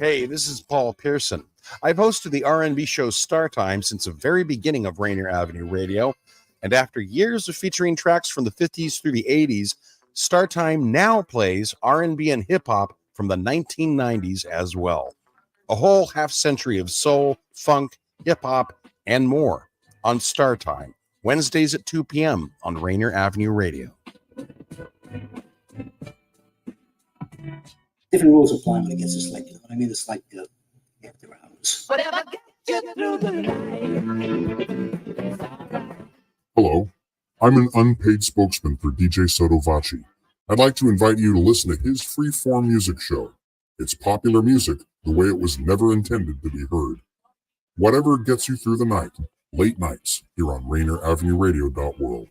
Hey, this is Paul Pearson. I've hosted the R&B show Star Time since the very beginning of Rainier Avenue Radio, and after years of featuring tracks from the 50s through the 80s, Star Time now plays R&B and hip hop from the 1990s as well. A whole half century of soul, funk, hip hop, and more on Star Time, Wednesdays at 2 p.m. on Rainier Avenue Radio. Different rules apply when it gets this late. You know what I mean? It's like after hours. Whatever gets you through the night. Hello, I'm an unpaid spokesman for DJ Sotovaci. I'd like to invite you to listen to his free-form music show. It's popular music the way it was never intended to be heard. Whatever gets you through the night, late nights, here on RainierAvenueRadio.world.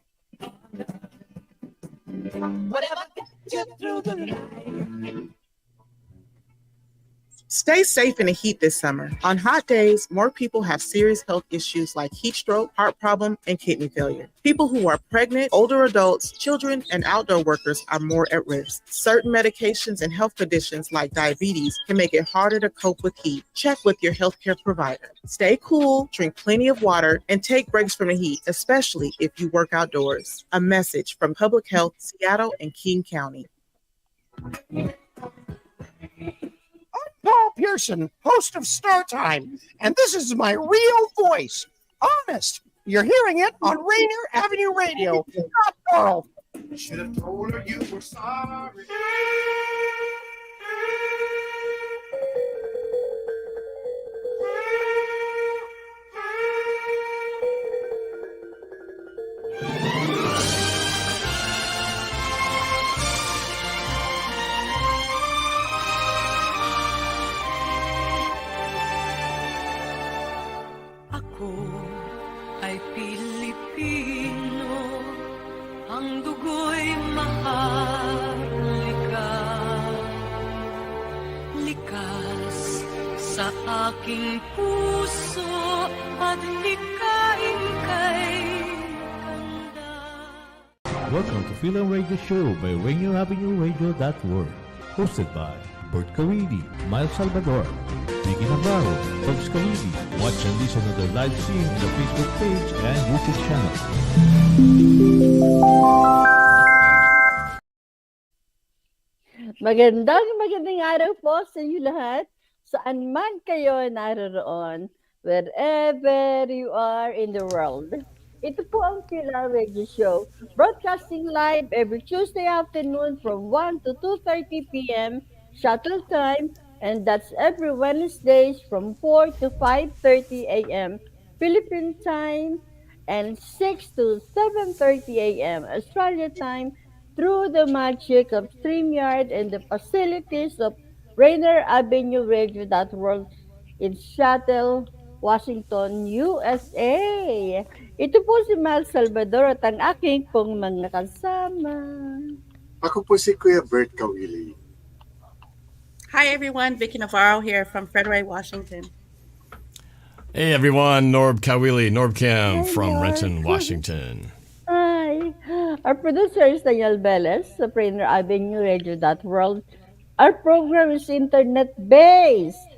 Whatever gets you through the night. Stay safe in the heat this summer. On hot days, more people have serious health issues like heat stroke, heart problem, and kidney failure. People who are pregnant, older adults, children, and outdoor workers are more at risk. Certain medications and health conditions like diabetes can make it harder to cope with heat. Check with your healthcare provider. Stay cool, drink plenty of water, and take breaks from the heat, especially if you work outdoors. A message from Public Health, Seattle, and King County. Paul Pearson, host of Star Time, and this is my real voice. Honest, you're hearing it on Rainier Avenue Radio, not World. Should have told her you were sorry. Ay Pilipino, ang dugo'y maharlika. Likas sa aking puso at likain kay kanda. Welcome to Fil-Am Radio Show by Rainier Avenue Radio.world. Hosted by Bert Kawili, Miles Salvador, Vicky Norb, Togs Kawili. Watch and listen to the live stream in the Facebook page and YouTube channel. Magandang araw po sa inyo lahat. Saan man kayo naroon, wherever you are in the world. Ito po ang Fil-Am Radio Show, broadcasting live every Tuesday afternoon from 1 to 2:30 p.m. Shuttle time, and that's every Wednesdays from 4 to 5:30 a.m. Philippine time and 6 to 7:30 a.m. Australia time through the magic of StreamYard and the facilities of Rainier Avenue Radio.world in Seattle, Washington, USA. Ito po si Mal Salvador at ang aking pong mga kasama. Ako po si Kuya Bert Kawili. Hi everyone, Vicky Navarro here from Frederick, Washington. Hey everyone, Norb Kawili, NorbCam from Renton, Washington. Hi. Our producer is Daniel Velez of Rainier Avenue Radio.world. Our program is internet-based.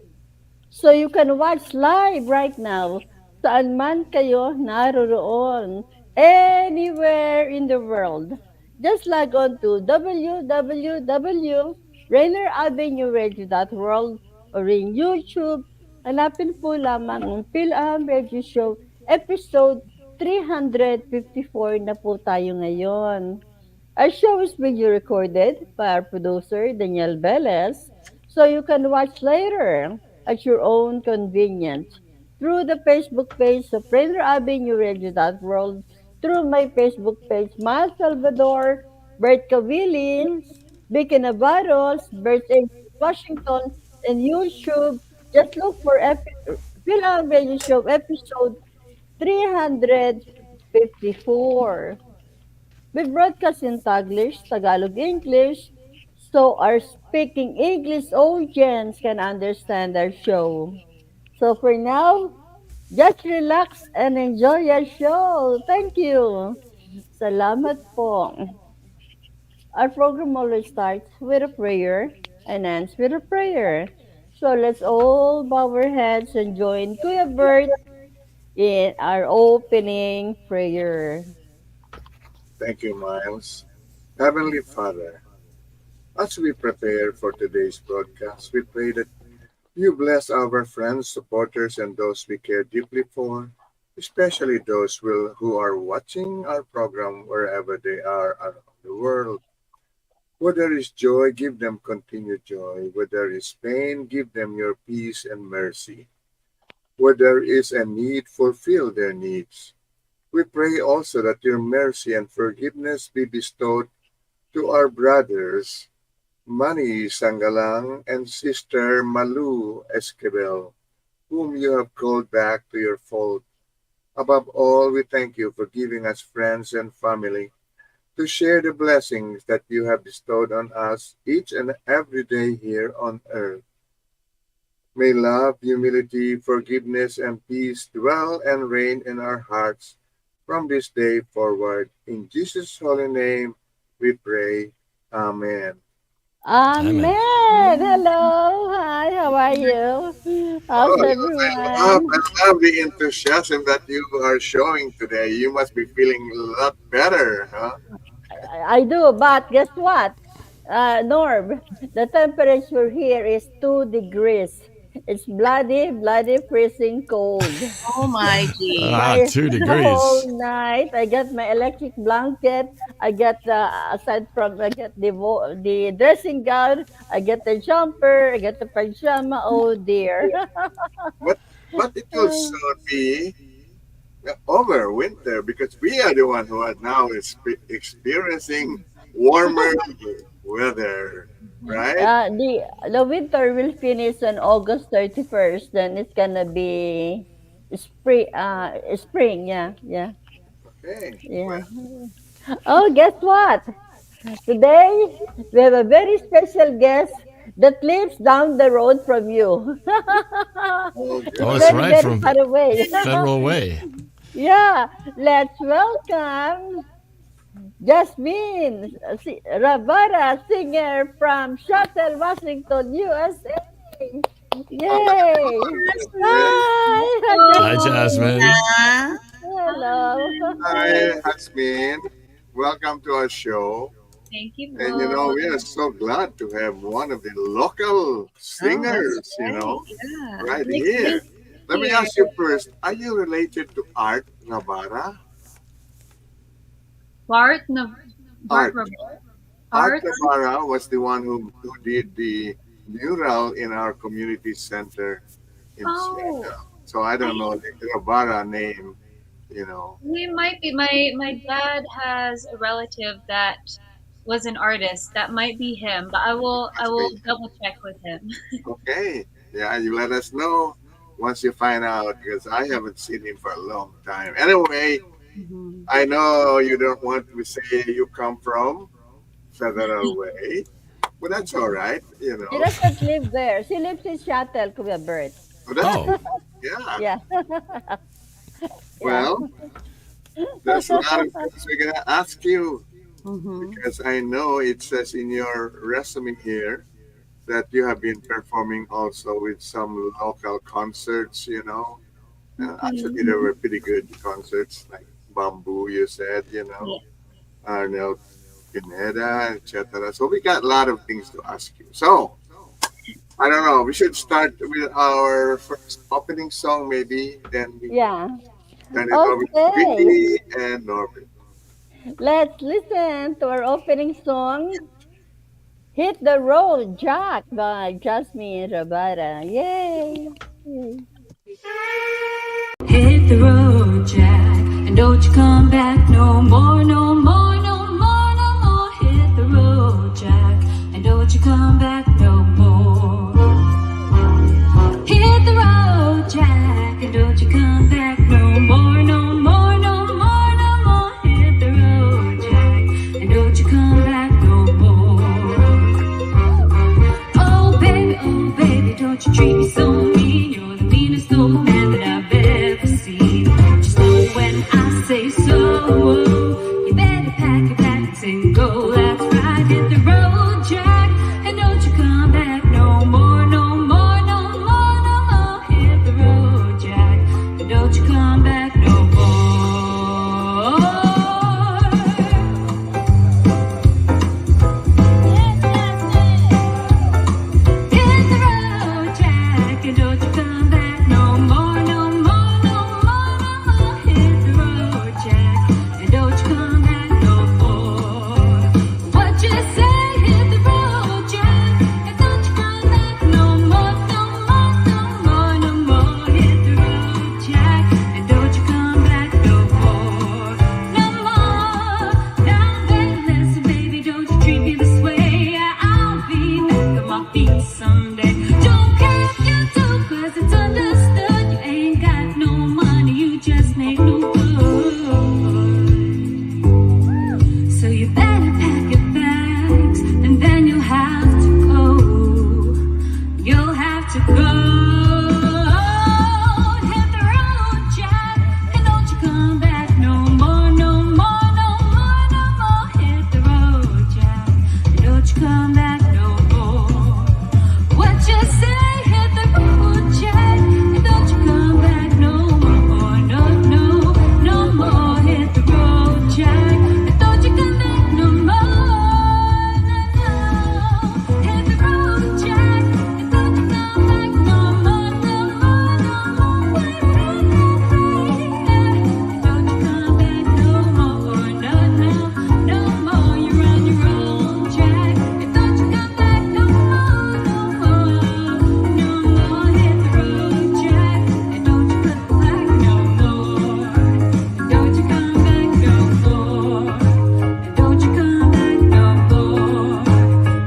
So you can watch live right now saan man kayo naroon, anywhere in the world. Just log on to www.RainierAvenueRadio.world or in YouTube. Hanapin po lamang ang Fil-Am Radio Show episode 354 na po tayo ngayon. Our show is video recorded by our producer Daniel Velez, so you can watch later at your own convenience through the Facebook page of Rainier Avenue Radio.world, through my Facebook page, Miles Salvador, Bert Kawili, Vicky Navarro, Bert in Washington, and YouTube. Just look for Fil-Am Radio Show episode 354. We broadcast in Tagalog, English, so our speaking English audience can understand our show. So for now, just relax and enjoy our show. Thank you. Salamat po. Our program always starts with a prayer and ends with a prayer. So let's all bow our heads and join Kuya Bert in our opening prayer. Thank you, Miles. Heavenly Father, as we prepare for today's broadcast, we pray that you bless our friends, supporters, and those we care deeply for, especially those who are watching our program wherever they are around the world. Where there is joy, give them continued joy. Where there is pain, give them your peace and mercy. Where there is a need, fulfill their needs. We pray also that your mercy and forgiveness be bestowed to our brothers, Manny Sangalang and Sister Malu Esquivel, whom you have called back to your fold. Above all, we thank you for giving us friends and family to share the blessings that you have bestowed on us each and every day here on earth. May love, humility, forgiveness, and peace dwell and reign in our hearts from this day forward. In Jesus' holy name we pray. Amen. Amen. Hello. Hi. How are you? How's everyone? I love the enthusiasm that you are showing today. You must be feeling a lot better, huh? I do, but guess what? Norb, the temperature here is 2 degrees. It's bloody freezing cold. Oh my gee. My 2 the degrees. whole night, I got my electric blanket. I got aside from I get the dressing gown. I get the jumper. I get the pajama. Oh dear. But it will soon be over winter because we are the one who are now experiencing warmer weather, right? The winter will finish on August 31st. Then it's gonna be spring. Spring. Yeah. Okay. Yeah. Oh, guess what? Today we have a very special guest that lives down the road from you. It's that's very, right, very from far away. Federal Way. Yeah, let's welcome Jhasmine Rabara, singer from Seattle, Washington, USA. Yay! Hi! Hi, Jhasmine. Hello. Hi, Jhasmine. Welcome to our show. Thank you. And we are so glad to have one of the local singers, right here. Let me ask you first, are you related to Art Rabara? Art Rabara was the one who did the mural in our community center in Seattle. So I don't know the Rabara name, He might be. My dad has a relative that was an artist. That might be him, but I will double check with him. Okay. Yeah, you let us know once you find out because I haven't seen him for a long time. Anyway, I know you don't want to say you come from Federal Way, but that's all right, She doesn't live there. She lives in Seattle, Kuya Bert. Yeah. Well, there's a lot of things we're going to ask you because I know it says in your resume here that you have been performing also with some local concerts, Actually, they were pretty good concerts, like Bamboo, you said, Arnel Pineda, etc. So we got a lot of things to ask you. So, I don't know, we should start with our first opening song, maybe, then we turn it over to Vicky and Norbert. Let's listen to our opening song, Hit the Road, Jack, by Jhasmine Rabara. Yay! Hit the road, Jack, and don't you come back no more, no more, no more, no more. Hit the road, Jack, and don't you come back no more. Hit the road, Jack, and don't you come back no more, no more, no more, no more. Hit the road, Jack, and don't you come back no more. Oh baby, don't you treat me so mean. You're the meanest old man that I've ever seen. Just know when I say so, you better pack your bags and go. That's right, hit the road, Jack, and don't you come back no more, no more, no hit the road, Jack, and don't you come back no more, no more, no more, no more. Hit the road, Jack, and don't you come back no more. What you say? Hit the road, Jack, and don't you come back no more, no, no, no more. Hit the road, Jack, and don't you come back no more, no, no. Hit the road, Jack, and don't you come back no more, no more, no more. Wait, wait, wait, don't you come back no more, no, no, no more. You're on your own, Jack, and don't you come back no more, no more, no more. Hit the road, Jack, and don't you come back no more, and don't you come back no more, and don't you come back no more,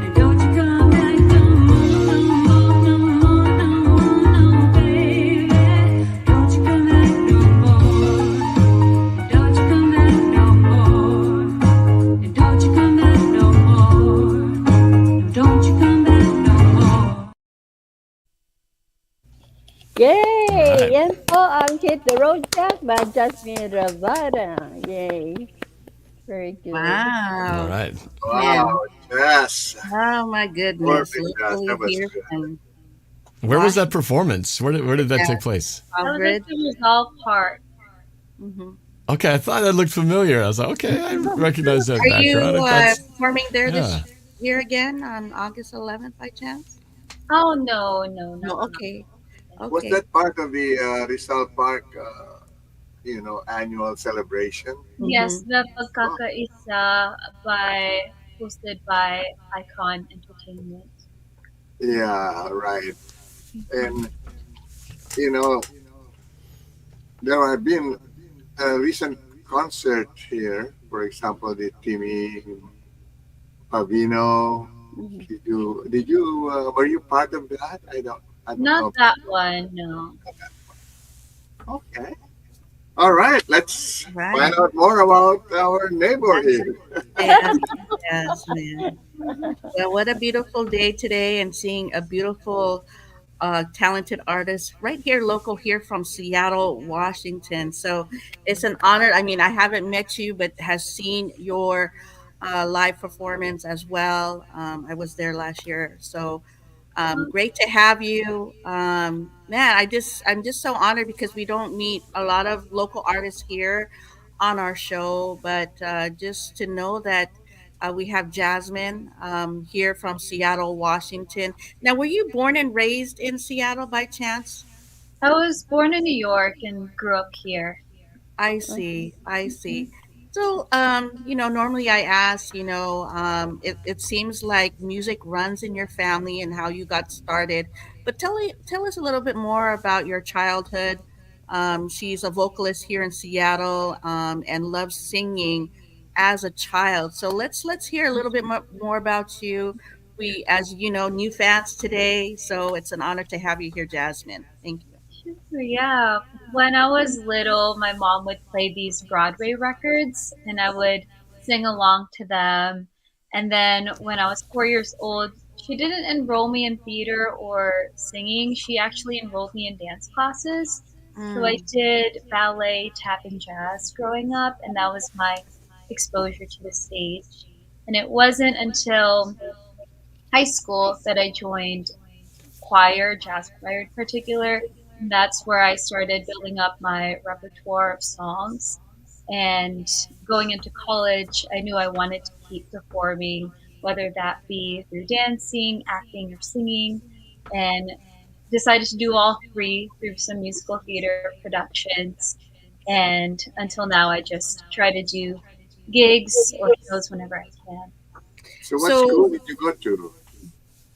and don't you come back no more, no more, no more, no more, no, baby. Don't you come back no more, don't you come back no more, and don't you come back no more, don't you come back no more. Yay! Alright. Yan po ang Hit the Road Jack by Jhasmine Rabara. Yay! Very good. Wow. All right. Wow, yes. Oh my goodness. Perfect, Jess. Locally That was here good. from Where was that performance? Where did that take place? That was Alfred. at the Resolve Park. Okay, I thought that looked familiar. I was like, okay, I recognize that Are you background. That's, performing there yeah. this year again on August 11th by chance? Oh no, no, No, no. okay. Was Okay. that part of the Rizal Park, annual celebration? Yes, the Pagkakaisa by hosted by Icon Entertainment. Yeah, right. And there have been a recent concert here. For example, the Timmy Pavino. Were you part of that? I don't know. Not that one, no. Okay. All right. Let's Right. find out more about our neighbor here. Yes, yes, man. Well, what a beautiful day today, and seeing a beautiful, talented artist right here, local here from Seattle, Washington. So it's an honor. I mean, I haven't met you, but has seen your live performance as well. I was there last year, so great to have you, man. I'm just so honored because we don't meet a lot of local artists here on our show, but just to know that we have Jasmine here from Seattle, Washington. Now, were you born and raised in Seattle by chance? I was born in New York and grew up here. I see. I see. So, normally I ask, it seems like music runs in your family and how you got started. But tell us a little bit more about your childhood. She's a vocalist here in Seattle, and loves singing as a child. So let's hear a little bit more about you. We, as you know, new fans today. So it's an honor to have you here, Jasmine. Thank you. So, yeah, when I was little, my mom would play these Broadway records and I would sing along to them. And then when I was 4 years old, she didn't enroll me in theater or singing. She actually enrolled me in dance classes. So I did ballet, tap, and jazz growing up, and that was my exposure to the stage. And it wasn't until high school that I joined choir, jazz choir in particular. And that's where I started building up my repertoire of songs. And going into college, I knew I wanted to keep performing, whether that be through dancing, acting, or singing. And decided to do all three through some musical theater productions. And until now, I just try to do gigs or shows whenever I can. So what school did you go to?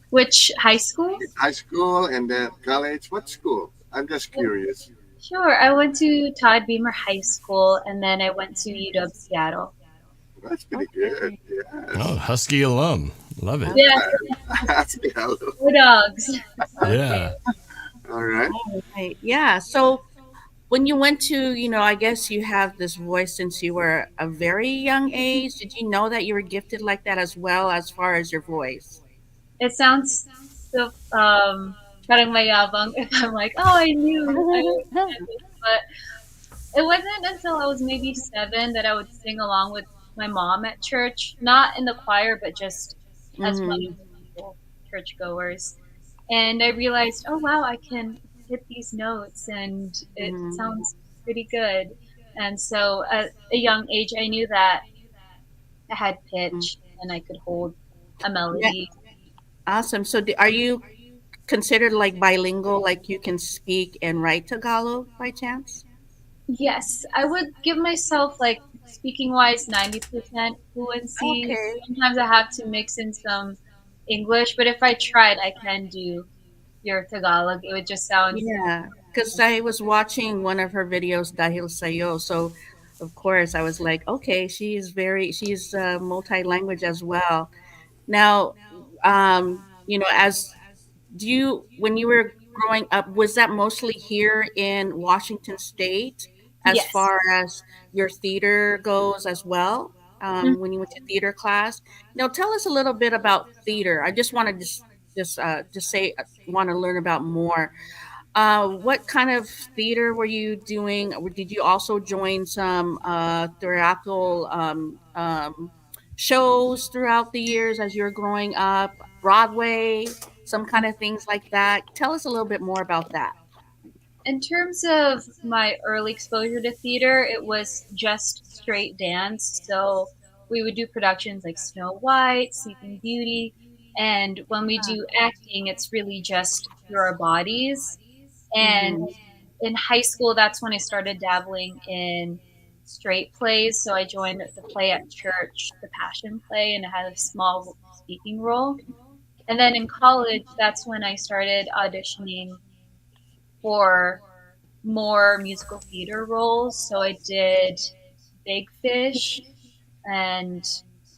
Which high school? High school and then college. What school? I'm just curious. Sure. I went to Todd Beamer High School, and then I went to UW Seattle. That's pretty good. Yes. Oh, Husky alum. Love it. Yeah. Hello. Go Dogs. Yeah. All right. Right. Yeah. So when you went to, I guess you have this voice since you were a very young age. Did you know that you were gifted like that as well, as far as your voice? It sounds so parang mayabang if I'm like, oh, I knew this. But it wasn't until I was maybe 7 that I would sing along with my mom at church, not in the choir, but just as one of Mhm. the people, churchgoers. And I realized, oh wow, I can hit these notes, and it Mhm. sounds pretty good. And so at a young age, I knew that I had pitch and I could hold a Yeah, melody. awesome. So, are you considered like bilingual, like you can speak and write Tagalog by chance? Yes, I would give myself like speaking wise 90% fluency. Okay. Sometimes I have to mix in some English, but if I tried, I can do your Tagalog. It would just sound. Yeah, because I was watching one of her videos, Dahil Sayo. So, of course, I was like, okay, she's multi-language as well. Now, as do you, when you were growing up, was that mostly here in Washington State as Yes. far as your theater goes as well? When you went to theater class? Now, tell us a little bit about theater. I just want to just say, want to learn about more. What kind of theater were you doing? Or did you also join some theatrical shows throughout the years as you're growing up? Broadway, some kind of things like that. Tell us a little bit more about that. In terms of my early exposure to theater, it was just straight dance. So we would do productions like Snow White, Sleeping Beauty, and when we do acting, it's really just through our bodies. And Mhm. in high school, that's when I started dabbling in straight plays. So I joined the play at church, the Passion Play, and I had a small speaking role. And then in college, that's when I started auditioning for more musical theater roles. So I did Big Fish and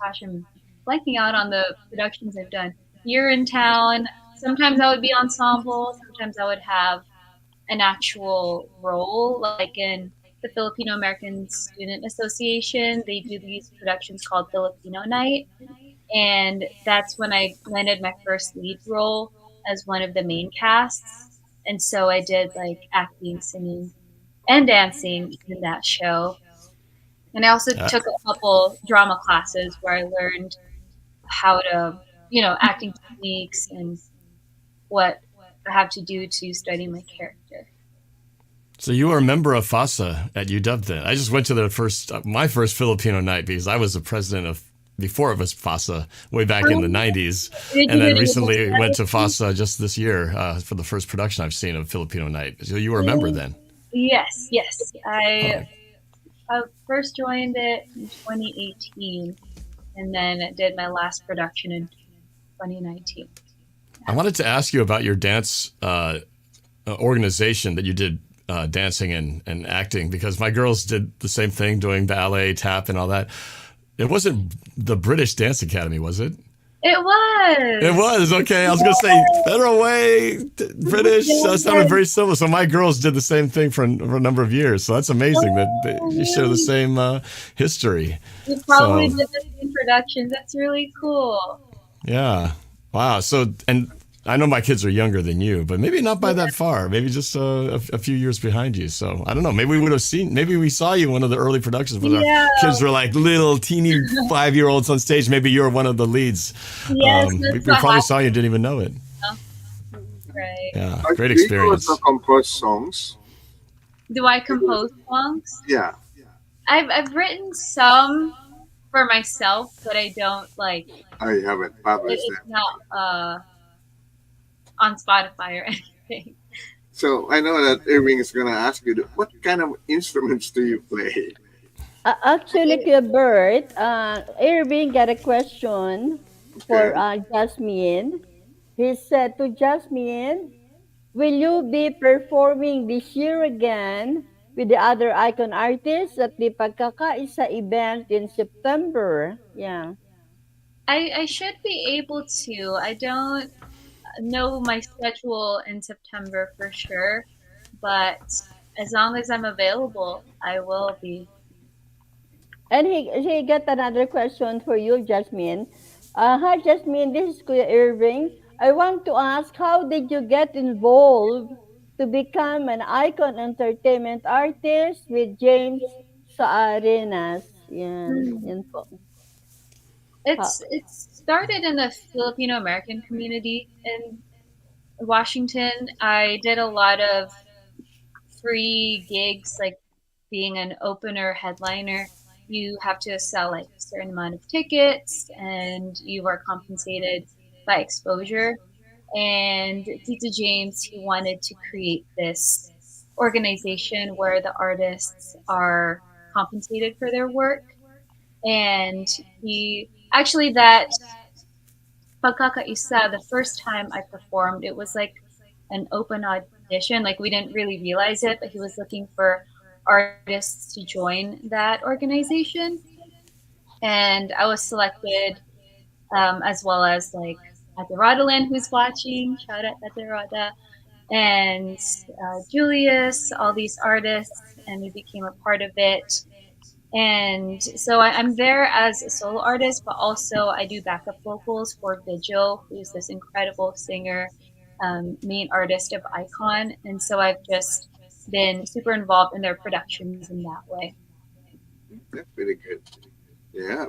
gosh, I'm blanking out on the productions I've done. You're in Town. Sometimes I would be ensemble. Sometimes I would have an actual role, like in the Filipino American Student Association. They do these productions called Filipino Night, and that's when I landed my first lead role as one of the main casts. And so I did like acting, singing, and dancing in that show. And I also Uh, took a couple drama classes where I learned how to, acting techniques and what I have to do to study my character. So you were a member of FASA at UW then. I just went to my first Filipino night because I was the president of before it was FASA way back in the 90s. Did And you then do recently went to the FASA just this year for the first production I've seen of Filipino night. So you were a member then. Yes, yes. Oh, I first joined it in 2018 and then did my last production in 2019. I wanted to ask you about your dance organization that you did dancing and acting because my girls did the same thing, doing ballet, tap, and all that. It wasn't the British Dance Academy, was it? It was. It was, okay. I was going to say Federal Way, British. That sounded very similar. So my girls did the same thing for a number of years. So that's amazing that you share the same history. We probably So, did the same productions. That's really cool. yeah. Wow. So, and I know my kids are younger than you, but maybe not by that far. Maybe just a few years behind you. So I don't know. Maybe we would have seen. Maybe we saw you in one of the early productions when Yeah. our kids were like little teeny 5-year-olds on stage. Maybe you were one of the leads. Yes, We that's what probably saw you, didn't even know it. happened. Right. Yeah, But great do you experience. also compose songs? Do I compose songs? Yeah. I've written some for myself, but I don't like. I haven't published It's them. not on Spotify or anything. So I know that Irving is going to ask you, what kind of instruments do you play? Actually, Kuya Bert, Irving got a question for Okay. Jasmine. He said to Jasmine, will you be performing this year again with the other icon artists at the Pagkakaisa event in September? Yeah. I should be able to. I don't know my schedule in September for sure, but as long as I'm available, I will be. And he got another question for you, Jasmine. Hi, Jasmine. This is Kuya Irving. I want to ask, how did you get involved to become an icon entertainment artist with James sa Arenas? Yan, Hmm. yan po. Ha, It's started in the Filipino American community in Washington. I did a lot of free gigs, like being an opener headliner. You have to sell like a certain amount of tickets, and you are compensated by exposure. And Tito James, he wanted to create this organization where the artists are compensated for their work. And he actually, that pagkakaisa, the first time I performed, it was like an open audition. Like we didn't really realize it, but he was looking for artists to join that organization. And I was selected, as well as like Ate Rodalyn, who's watching. Shout out Ate Roda. And Julius, all these artists, and we became a part of it. And so I'm there as a solo artist, but also I do backup vocals for Vigil, who's this incredible singer, main artist of Icon. And so I've just been super involved in their productions in that way. That's pretty good. Yeah.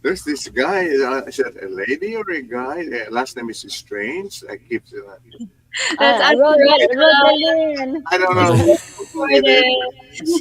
There's this guy. Is that a lady or a guy? Last name is Strange. I keep. That's Rodelin. I don't know who it is.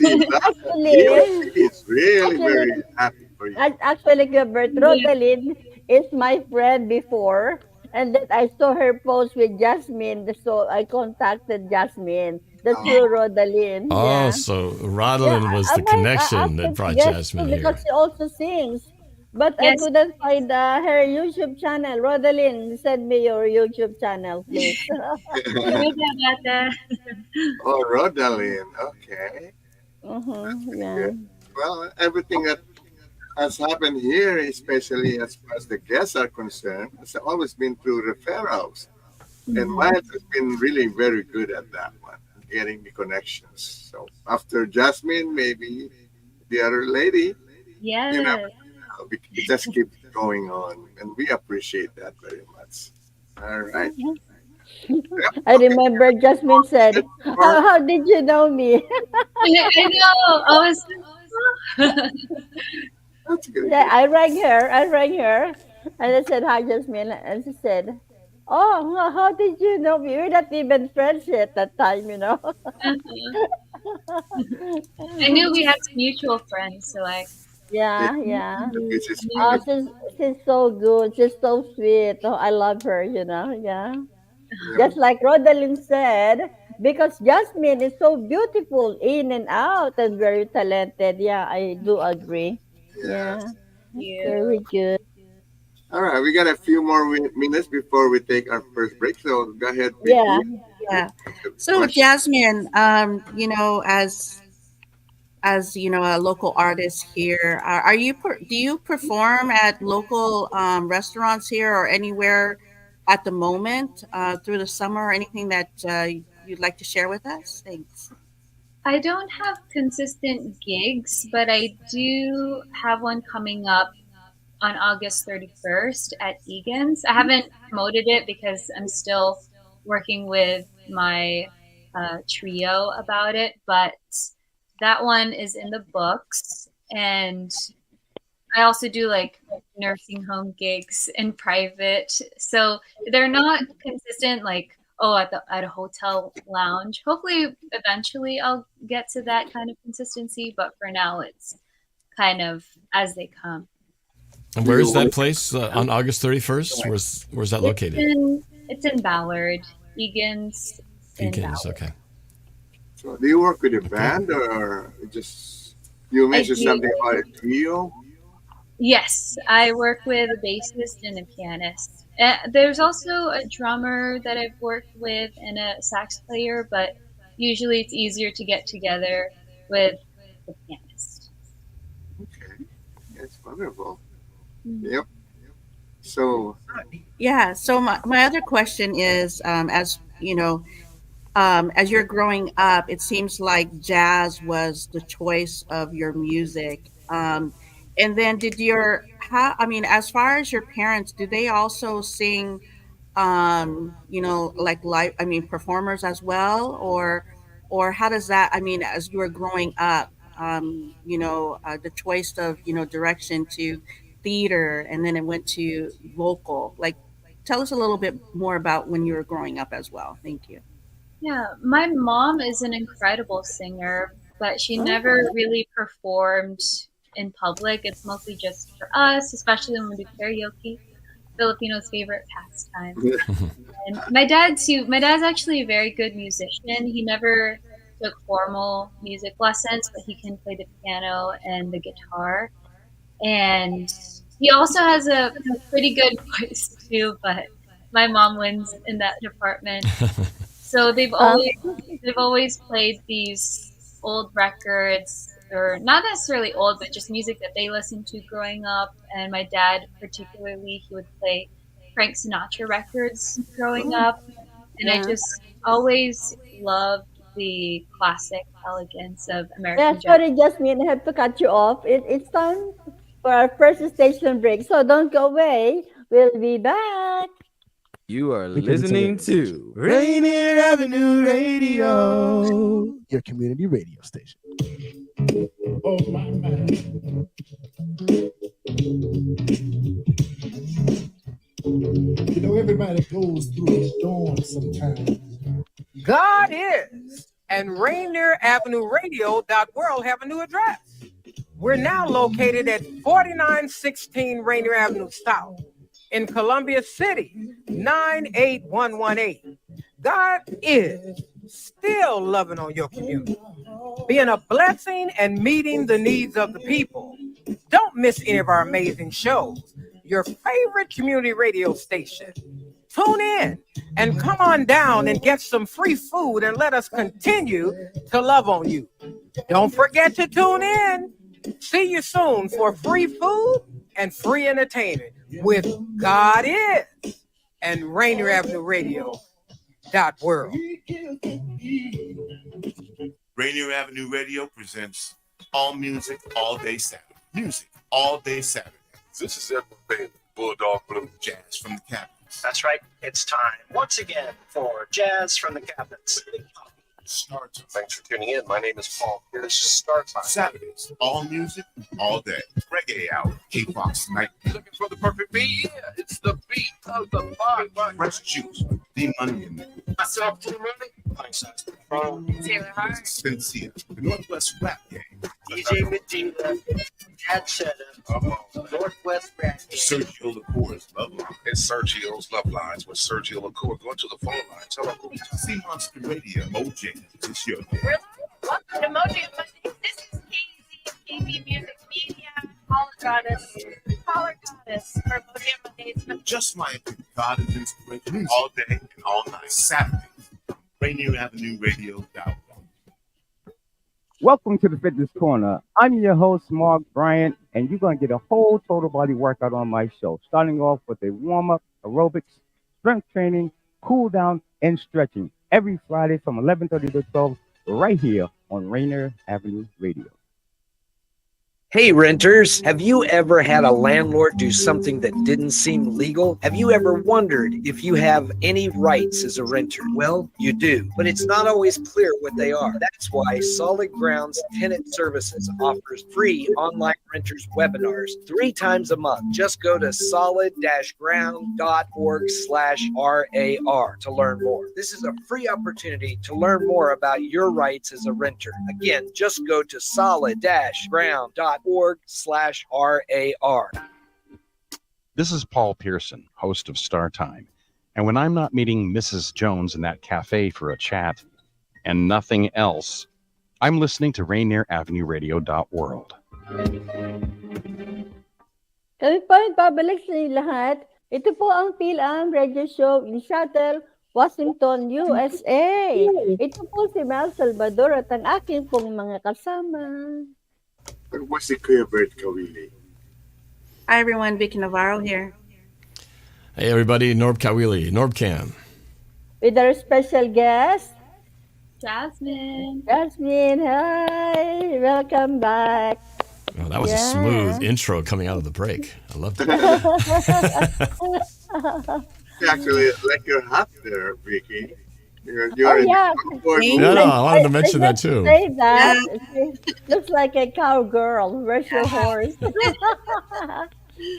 See that? Actually, He's really actually, very happy for you. actually, Kuya Bert, Rodelin is my friend before. And then I saw her post with Jasmine, so I contacted Jasmine. That's Oh, through Rodelin. Oh, Yeah. so Yeah, Rodolin was I the might connection ask that her brought yes too Jasmine because here. she also sings. But I Yes. couldn't find her YouTube channel. Rodelin, send me your YouTube channel, please. oh, Rodalyn. Okay. Yeah. Good. Well, everything that has happened here, especially as far as the guests are concerned, has always been through referrals. And Miles has been really very good at that one, getting the connections. So after Jasmine, maybe the other lady, Yes. you know, we just keep going on. And we appreciate that very much. All right. Yep. I remember Jasmine said, how did you know me? I know. I was. That's good. Yeah, I rang her, and I said, hi, Jasmine. And she said, oh, how did you know me? We're not even friends at that time, you know. I knew we had some mutual friends, so I. Yeah, Yeah, yeah. this is Oh, wonderful. she's so good. She's so sweet. Oh, I love her, you know. Yeah. Yeah. Just like Rodalyn said, because Jasmine is so beautiful in and out and very talented. Yeah, I do agree. Yes. Yeah, You. very good. All right. We got a few more minutes before we take our first break. So go ahead, Yeah. Vicky. Yeah. Good So question. Jasmine, as a local artist here, do you perform at local restaurants here or anywhere at the moment through the summer or anything that you'd like to share with us? Thanks. I don't have consistent gigs, but I do have one coming up on August 31st at Egan's. I haven't promoted it because I'm still working with my trio about it, but that one is in the books. And I also do like nursing home gigs in private. So they're not consistent like oh at a hotel lounge. Hopefully eventually I'll get to that kind of consistency, but for now it's kind of as they come. And where is that place on August 31st? Where's that located? It's in Ballard. Egan's in Egan's, Ballard. okay. So do you work with a band or just you I mentioned do. something about a trio? Yes, I work with a bassist and a pianist. There's also a drummer that I've worked with and a sax player, but usually it's easier to get together with the pianist. Okay. That's wonderful. Mhm. Yep. So Yeah. So my other question is, as you're growing up, it seems like jazz was the choice of your music. And then did your how I mean, as far as your parents, do they also sing like live performers as well, or how does that, I mean, as you were growing up, the choice of, direction to theater and then it went to vocal. Like tell us a little bit more about when you were growing up as well. Thank you. Yeah, my mom is an incredible singer, but she never Oh. really performed in public. It's mostly just for us, especially when we do karaoke, Filipinos' favorite pastime. And my dad too. My dad's actually a very good musician. He never took formal music lessons, but he can play the piano and the guitar. And he also has a pretty good voice too, but my mom wins in that department. So they've always played these old records, or not necessarily old, but just music that they listened to growing up. And my dad, particularly, he would play Frank Sinatra records growing up, and I Yeah. just always loved the classic elegance of Yeah, American jazz. sorry, Jasmine, I have to cut you off. It's time for our first station break, so don't go away. We'll be back. You are Because it's a listening radio to Rainier Avenue Radio. your community radio station. Oh my man. You know, everybody goes through a storm sometimes. God is, and Rainier Avenue Radio.world have a new address. We're now located at 4916 Rainier Avenue South in Columbia City, 98118. God is still loving on your community, being a blessing and meeting the needs of the people. Don't miss any of our amazing shows. Your favorite community radio station. Tune in and come on down and get some free food and let us continue to love on you. Don't forget to tune in. See you soon for free food and free entertainment with God is and Rainier Avenue Radio.world. Rainier Avenue Radio presents All Music All Day Saturday. Music All Day Saturday. This is Edward Bailey, Bulldog Blue, Jazz from the Cabinets. That's right. It's time once again for Jazz from the Cabinets. Start time. Thanks for tuning in. My name is Paul. Here's Start Time. Saturdays, all music, all day. Reggae Hour, K-Fox Night. Looking for the perfect beat? Yeah, it's the beat of the bar. Fresh Juice, D-Money and Myself, Too Money. Pint size from Taylor Hart. Sincere, the Northwest Rap Gang. DJ Medina. Dad Cheddar. Northwest Rap. Sergio Lacour's Love Line. It's Sergio's Love Lines with Sergio LaCour. Go to the phone line. Tell him who. Sea Monster Radio, Moj, it's your Really? Welcome to Mojo Monday. This is KZ, KB Music Media, Caller Goddess for Mojo Mondays. Just like God is inspiration all day and all night. Saturdays, Rainier Avenue Radio. Welcome to the Fitness Corner. I'm your host, Mark Bryant, and you're going to get a whole total body workout on my show, starting off with a warm-up, aerobics, strength training, cool down, and stretching every Friday from 11:30 to 12 right here on Rainier Avenue Radio. Hey renters, have you ever had a landlord do something that didn't seem legal? Have you ever wondered if you have any rights as a renter? Well, you do, but it's not always clear what they are. That's why Solid Grounds Tenant Services offers free online renters webinars 3 times a month. Just go to solid-ground.org/RAR to learn more. This is a free opportunity to learn more about your rights as a renter. Again, just go to solid-ground.org/RAR. This is Paul Pearson, host of Star Time. And when I'm not meeting Mrs. Jones in that cafe for a chat and nothing else, I'm listening to Rainier Avenue Radio.world. Kami po pabalik sa inyo lahat. Ito po ang Fil-Am Radio Show in Seattle, Washington, USA. Ito po si Mel Salvador at ang aking pong mga kasama. And what's the Kuya Bert Kawili? Hi everyone, Vicky Navarro here. Hey everybody, Norb Kawili, NorbCam. With our special guest, Jhasmine. Jhasmine, hi! Welcome back. Oh, that was a smooth intro coming out of the break. I loved it. Actually, like your hat there, Vicky. You're Oh in yeah. No, I wanted to mention that just too. say that. Looks like a cowgirl. Where's your horse?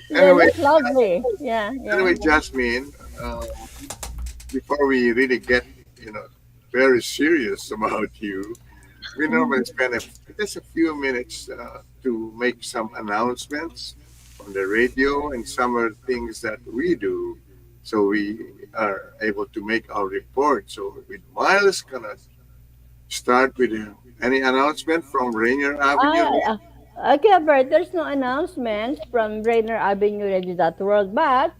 Yeah, Anyway, that's lovely. Yeah, yeah. anyway, Jasmine, before we really get, very serious about you, we normally spend just a few minutes to make some announcements on the radio and some of the things that we do, so we are able to make our report. So, with Miles, gonna start with any announcement from Rainier Avenue. Okay, Bert, there's no announcement from Rainier Avenue Radio.world, but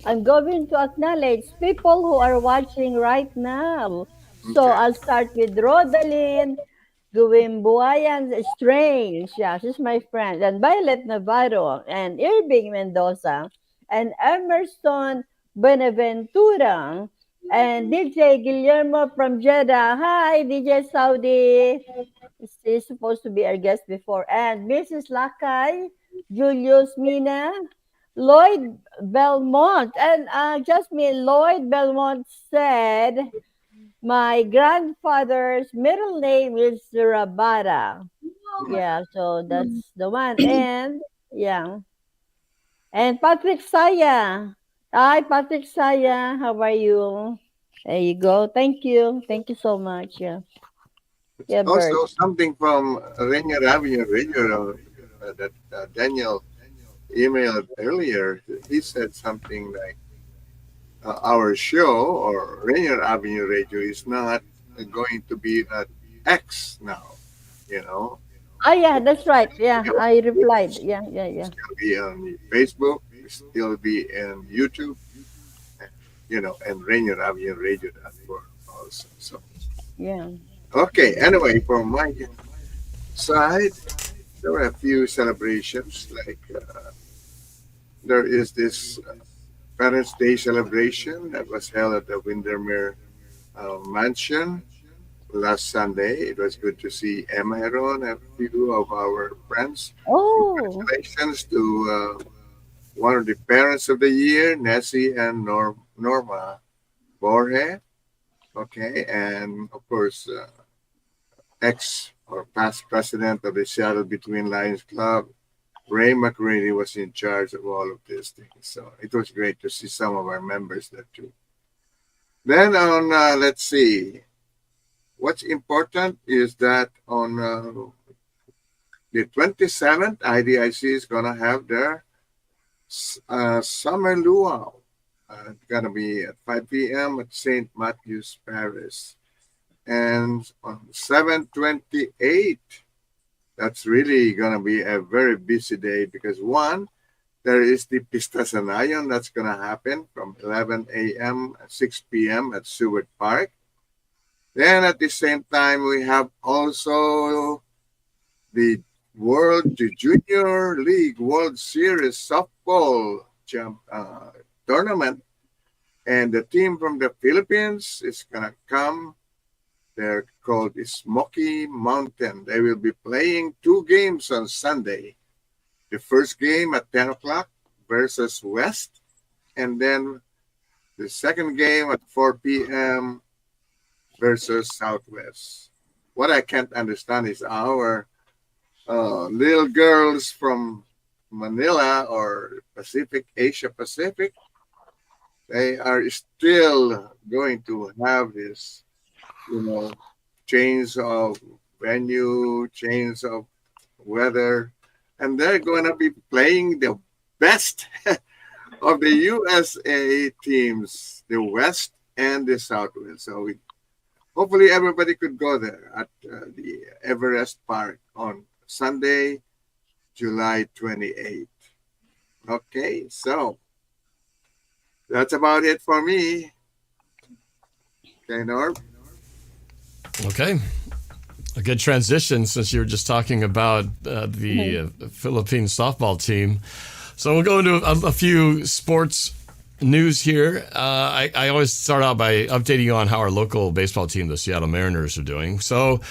I'm going to acknowledge people who are watching right now. So I'll start with Rodalyn, Guimbuayan Strange. Yeah, she's my friend. And Violet Navarro and Irving Mendoza and Emerson Benaventura and DJ Guillermo from Jeddah. Hi, DJ Saudi. She's supposed to be our guest before. And Mrs. Lakay, Julius Mina, Lloyd Belmont. And Jasmine, Lloyd Belmont said, my grandfather's middle name is Rabara. Yeah, so that's the one. And, yeah. And Patrick Saya. Hi, Patrick Saya. How are you? There you go. Thank you. Thank you so much. Yeah. Yeah, Bert. Also, something from Rainier Avenue Radio that Daniel emailed earlier. He said something like, our show or Rainier Avenue Radio is not going to be at X now, Oh, yeah, that's right. Yeah, I replied. Yeah. It's going to be on Facebook, still be in YouTube, and Rainier Avenue Radio also. So, yeah. Okay, anyway, from my side, there were a few celebrations. Like there is this Parents' Day celebration that was held at the Windermere Mansion last Sunday. It was good to see Emma Heron and a few of our friends. Oh. Congratulations to one of the parents of the year, Nessie and Norma Borge. Okay, and of course, ex or past president of the Seattle Between Lions Club, Ray McCready, was in charge of all of these things. So it was great to see some of our members there too. Then on, let's see, what's important is that on the 27th, IDIC is going to have their summer luau. It's going to be at 5 p.m. at St. Matthew's Parish. And on 7/28, that's really going to be a very busy day because one, there is the Pista Sanayon that's going to happen from 11 a.m. and 6 p.m. at Seward Park. Then at the same time, we have also the Junior League World Series softball tournament. And the team from the Philippines is going to come. They're called Smoky Mountain. They will be playing 2 games on Sunday. The first game at 10 o'clock versus West. And then the second game at 4 p.m. versus Southwest. What I can't understand is our little girls from Manila or Asia Pacific, they are still going to have this, change of venue, change of weather, and they're going to be playing the best of the USA teams, the West and the Southwest. So hopefully everybody could go there at the Everest Park on Sunday, July 28th. Okay, so that's about it for me. Okay, Norb? Okay. A good transition since you were just talking about the Philippine softball team. So we'll go into a few sports news here. I always start out by updating you on how our local baseball team, the Seattle Mariners, are doing. So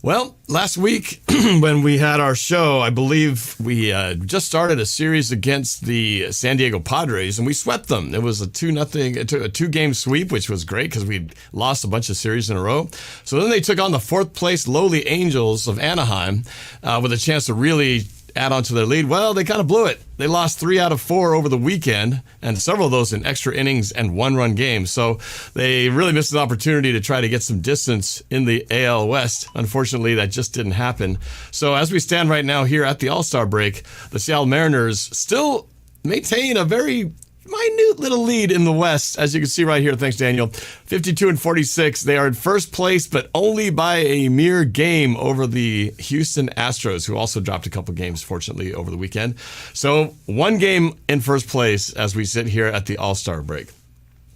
Well, last week when we had our show, I believe we just started a series against the San Diego Padres, and we swept them. It was a 2-0, a 2-game sweep, which was great because we'd lost a bunch of series in a row. So then they took on the 4th place lowly Angels of Anaheim with a chance to really add on to their lead. Well, they kind of blew it. They lost 3 out of 4 over the weekend, and several of those in extra innings and 1-run games. So they really missed an opportunity to try to get some distance in the AL West. Unfortunately, that just didn't happen. So as we stand right now here at the All-Star break, the Seattle Mariners still maintain a very minute little lead in the West, as you can see right here. Thanks, Daniel. 52-46. They are in first place, but only by a mere game over the Houston Astros, who also dropped a couple games, fortunately, over the weekend. So 1 game in first place as we sit here at the All-Star break.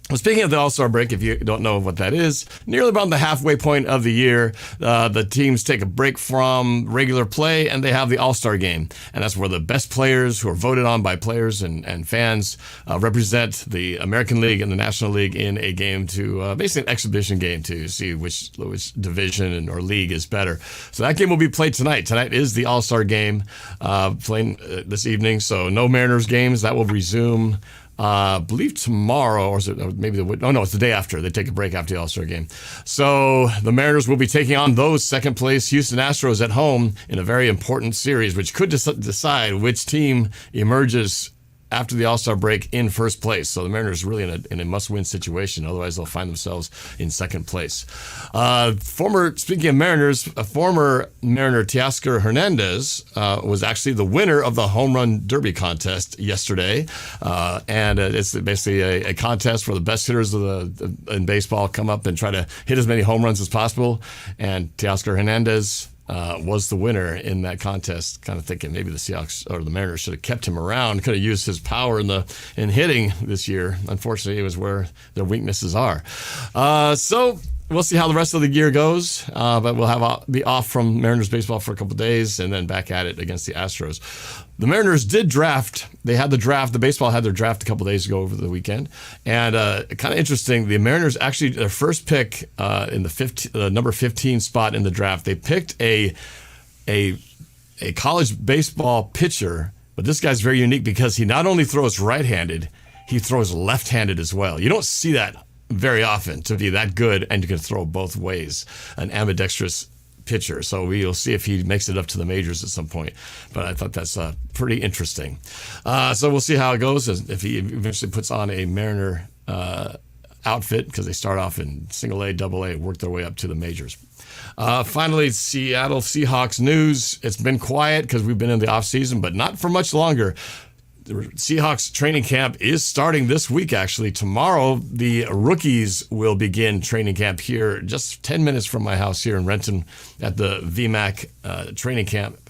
Well, speaking of the All-Star break, if you don't know what that is, nearly about the halfway point of the year, the teams take a break from regular play and they have the All-Star game. And that's where the best players who are voted on by players and fans represent the American League and the National League in a game to, basically an exhibition game to see which division or league is better. So that game will be played tonight. Tonight is the All-Star game playing this evening. So no Mariners games. That will resume I believe tomorrow, or is it maybe it's the day after. They take a break after the All-Star game. So the Mariners will be taking on those second place Houston Astros at home in a very important series, which could decide which team emerges after the All-Star break in first place. So the Mariners are really in a must-win situation. Otherwise, they'll find themselves in second place. Speaking of Mariners, a former Mariner, Teoscar Hernandez, was actually the winner of the Home Run Derby contest yesterday. And it's basically a contest where the best hitters in baseball come up and try to hit as many home runs as possible. And Teoscar Hernandez was the winner in that contest. Kind of thinking maybe the Seahawks or the Mariners should have kept him around, could have used his power in hitting this year. Unfortunately, it was where their weaknesses are. So we'll see how the rest of the year goes, but we'll be off from Mariners baseball for a couple of days and then back at it against the Astros. The Mariners did draft. They had the draft. The baseball had their draft a couple of days ago over the weekend. And kind of interesting, the Mariners actually, their first pick in the number 15 spot in the draft, they picked a college baseball pitcher, but this guy's very unique because he not only throws right-handed, he throws left-handed as well. You don't see that very often, to be that good and you can throw both ways. An ambidextrous pitcher. So we'll see if he makes it up to the majors at some point. But I thought that's pretty interesting. So we'll see how it goes if he eventually puts on a Mariner outfit, because they start off in single A, double A, work their way up to the majors. Finally, Seattle Seahawks news. It's been quiet because we've been in the off season, but not for much longer. The Seahawks training camp is starting this week, actually. Tomorrow, the rookies will begin training camp here just 10 minutes from my house here in Renton at the VMAC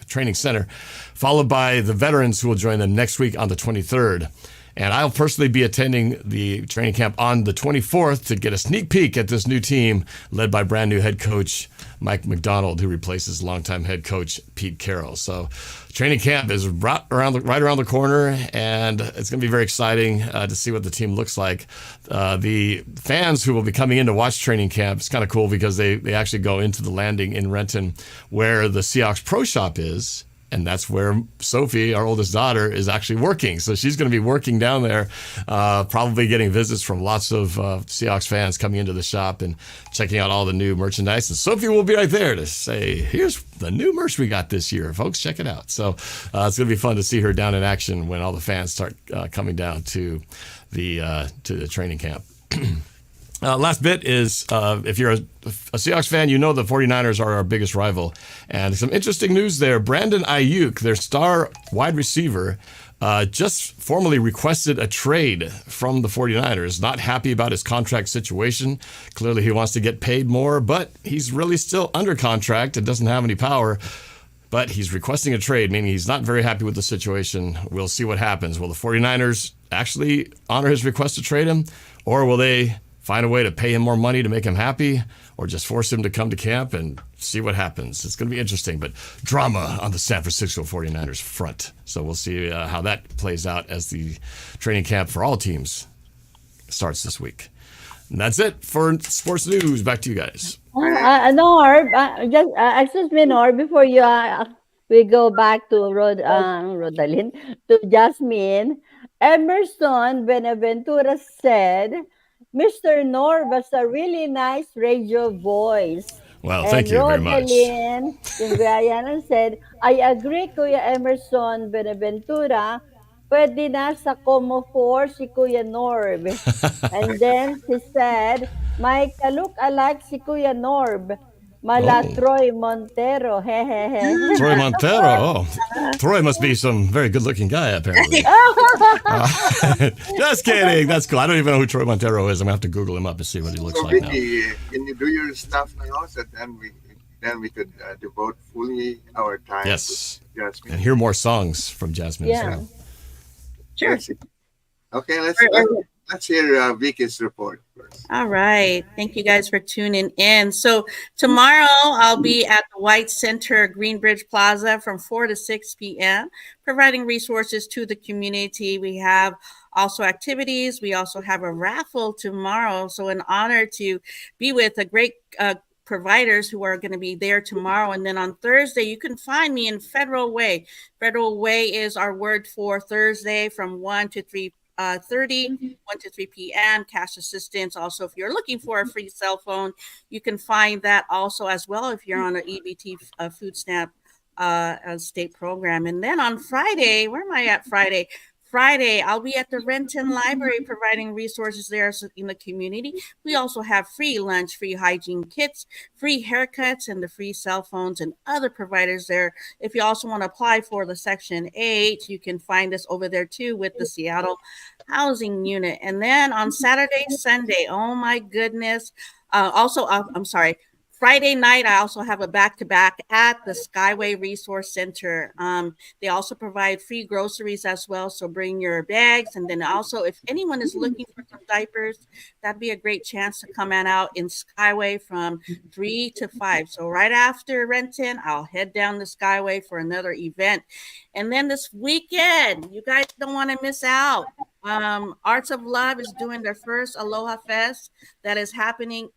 training center, followed by the veterans who will join them next week on the 23rd. And I'll personally be attending the training camp on the 24th to get a sneak peek at this new team led by brand new head coach Mike McDonald, who replaces longtime head coach Pete Carroll. So training camp is right around the corner, and it's going to be very exciting to see what the team looks like. The fans who will be coming in to watch training camp, it's kind of cool because they actually go into the landing in Renton where the Seahawks Pro Shop is. And that's where Sophie, our oldest daughter, is actually working. So she's going to be working down there, probably getting visits from lots of Seahawks fans coming into the shop and checking out all the new merchandise. And Sophie will be right there to say, here's the new merch we got this year. Folks, check it out. So it's going to be fun to see her down in action when all the fans start coming down to the training camp. Last bit is, if you're a Seahawks fan, you know the 49ers are our biggest rival. And some interesting news there. Brandon Ayuk, their star wide receiver, just formally requested a trade from the 49ers. Not happy about his contract situation. Clearly he wants to get paid more, but he's really still under contract and doesn't have any power. But he's requesting a trade, meaning he's not very happy with the situation. We'll see what happens. Will the 49ers actually honor his request to trade him, or will they find a way to pay him more money to make him happy, or just force him to come to camp and see what happens? It's going to be interesting, but drama on the San Francisco 49ers front. So we'll see how that plays out as the training camp for all teams starts this week. And that's it for sports news. Back to you guys. Norb, excuse me, Norb, before we go back to Rodalyn, to Jasmine, Emerson Benaventura said, Mr. Norb has a really nice radio voice. Well, And thank you very much. Rodalyn, yung Gayanan said, I agree, Kuya Emerson Benaventura, pwede na sa Como 4 si Kuya Norb. And then she said, my ka-look-alike si Kuya Norb, mala Oh. Troy Montero. Hehehe. Troy Montero. Oh, Troy must be some very good-looking guy, apparently. Just kidding. That's cool. I don't even know who Troy Montero is. I'm gonna have to Google him up and see what he looks So like now. Vicky, can you do your stuff now, so then we could devote fully our time Yes, to Jasmine. and hear more songs from Jhasmine as well. Sure. Yes. Okay, let's hear Vicky's report first. All right. Thank you guys for tuning in. So tomorrow I'll be at the White Center Greenbridge Plaza from 4 to 6 p.m., providing resources to the community. We have also activities. We also have a raffle tomorrow. So an honor to be with a great providers who are going to be there tomorrow. And then on Thursday, you can find me in Federal Way. Federal Way is our word for Thursday from 1 to 3:30, 1 to 3 p.m. Cash assistance. Also, if you're looking for a free cell phone, you can find that also as well if you're on an EBT food stamp state program. And then on Friday, where am I at Friday? Friday, I'll be at the Renton Library providing resources there in the community. We also have free lunch, free hygiene kits, free haircuts, and the free cell phones and other providers there. If you also want to apply for the Section 8, you can find us over there too with the Seattle Housing Unit. And then on Saturday, Sunday, oh my goodness. I'm sorry. Friday night, I also have a back-to-back at the Skyway Resource Center. They also provide free groceries as well, so bring your bags. And then also, if anyone is looking for some diapers, that'd be a great chance to come on out in Skyway from 3 to 5. So right after Renton, I'll head down the Skyway for another event. And then this weekend, you guys don't want to miss out. Arts of Love is doing their first Aloha Fest that is happening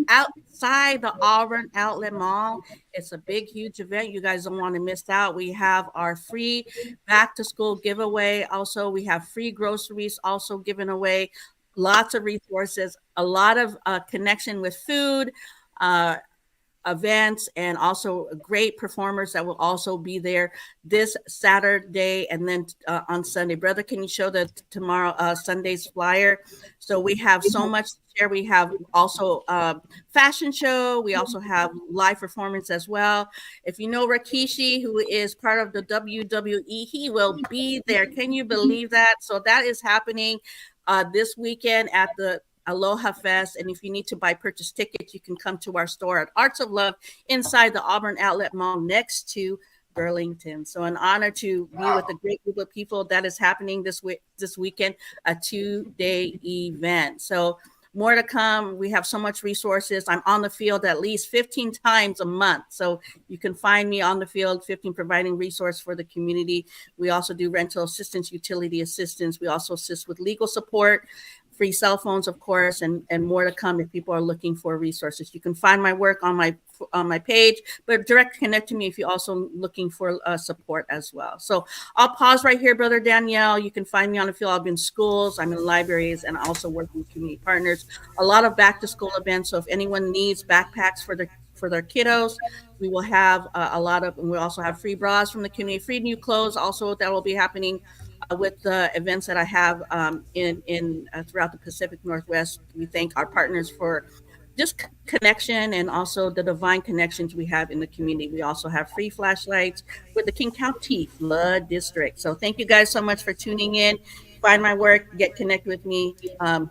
outside the Auburn Outlet Mall. It's a big, huge event. You guys don't want to miss out. We have our free back to school giveaway. Also, we have free groceries also given away. Lots of resources, a lot of connection with food, events, and also great performers that will also be there this Saturday and then on Sunday. Brother, can you show the tomorrow Sunday's flyer? So we have so much to share. We have also fashion show. We also have live performance as well. If you know Rikishi, who is part of the WWE, he will be there. Can you believe that? So that is happening this weekend at the Aloha Fest. And if you need to purchase tickets, you can come to our store at Arts of Love inside the Auburn Outlet Mall next to Burlington. So an honor to be with a great group of people. That is happening this weekend, a 2-day event. So more to come. We have so much resources. I'm on the field at least 15 times a month. So you can find me on the field, 15, providing resource for the community. We also do rental assistance, utility assistance. We also assist with legal support, free cell phones, of course, and more to come if people are looking for resources. You can find my work on my page, but direct connect to me if you're also looking for support as well. So I'll pause right here, Brother Danielle. You can find me on the field. I've been in schools, I'm in libraries, and also working with community partners. A lot of back to school events. So if anyone needs backpacks for their kiddos, we will have a lot of, and we also have free bras from the community, free new clothes also that will be happening with the events that I have in throughout the Pacific Northwest. We thank our partners for just connection and also the divine connections we have in the community. We also have free flashlights with the King County Flood District. So thank you guys so much for tuning in. Find my work, get connected with me.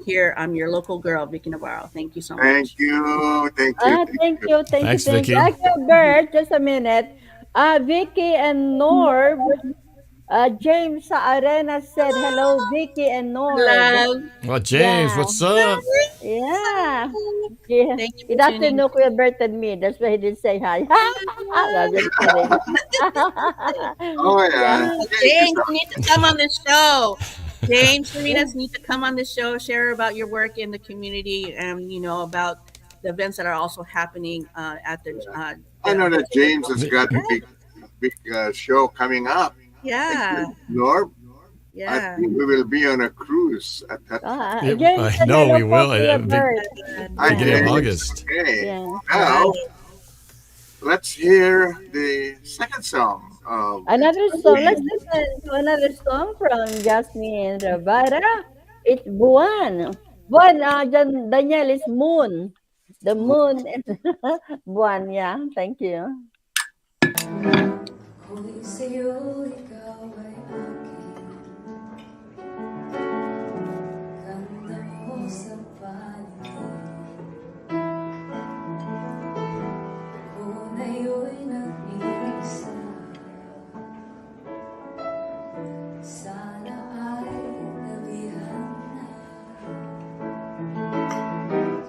Here, I'm your local girl, Vicky Navarro. Thank you so much. Thank you. Thank you. Thanks, Vicky. Actually, Bert, just a minute. Vicky and Norb. James sa Arena said, hello, Vicky and Norb. Hello. Well, James, what's up? Yeah. Thank you He doesn't know Kuya Bert and me. That's why he didn't say hi. No, just kidding. Oh, yeah. James, you need to come on the show. James, Sarinas need to come on the show, share about your work in the community and, about the events that are also happening at I know that James has the got a big show coming up. yeah. Norb, I Yeah. think we will be on a cruise at that time. I know we will. Beginning of Okay. August. Okay. Yeah. Now, let's hear the second song. Another song. Let's listen to another song from Jhasmine Rabara. It's Buwan. Buwan, Daniel is moon. The moon is Buwan. Yeah, thank you. Kung sa'yo ikaw ay akin, ganda mo sa paligid. Ako ngayon'y nag-iisa, sana ay gabihan na.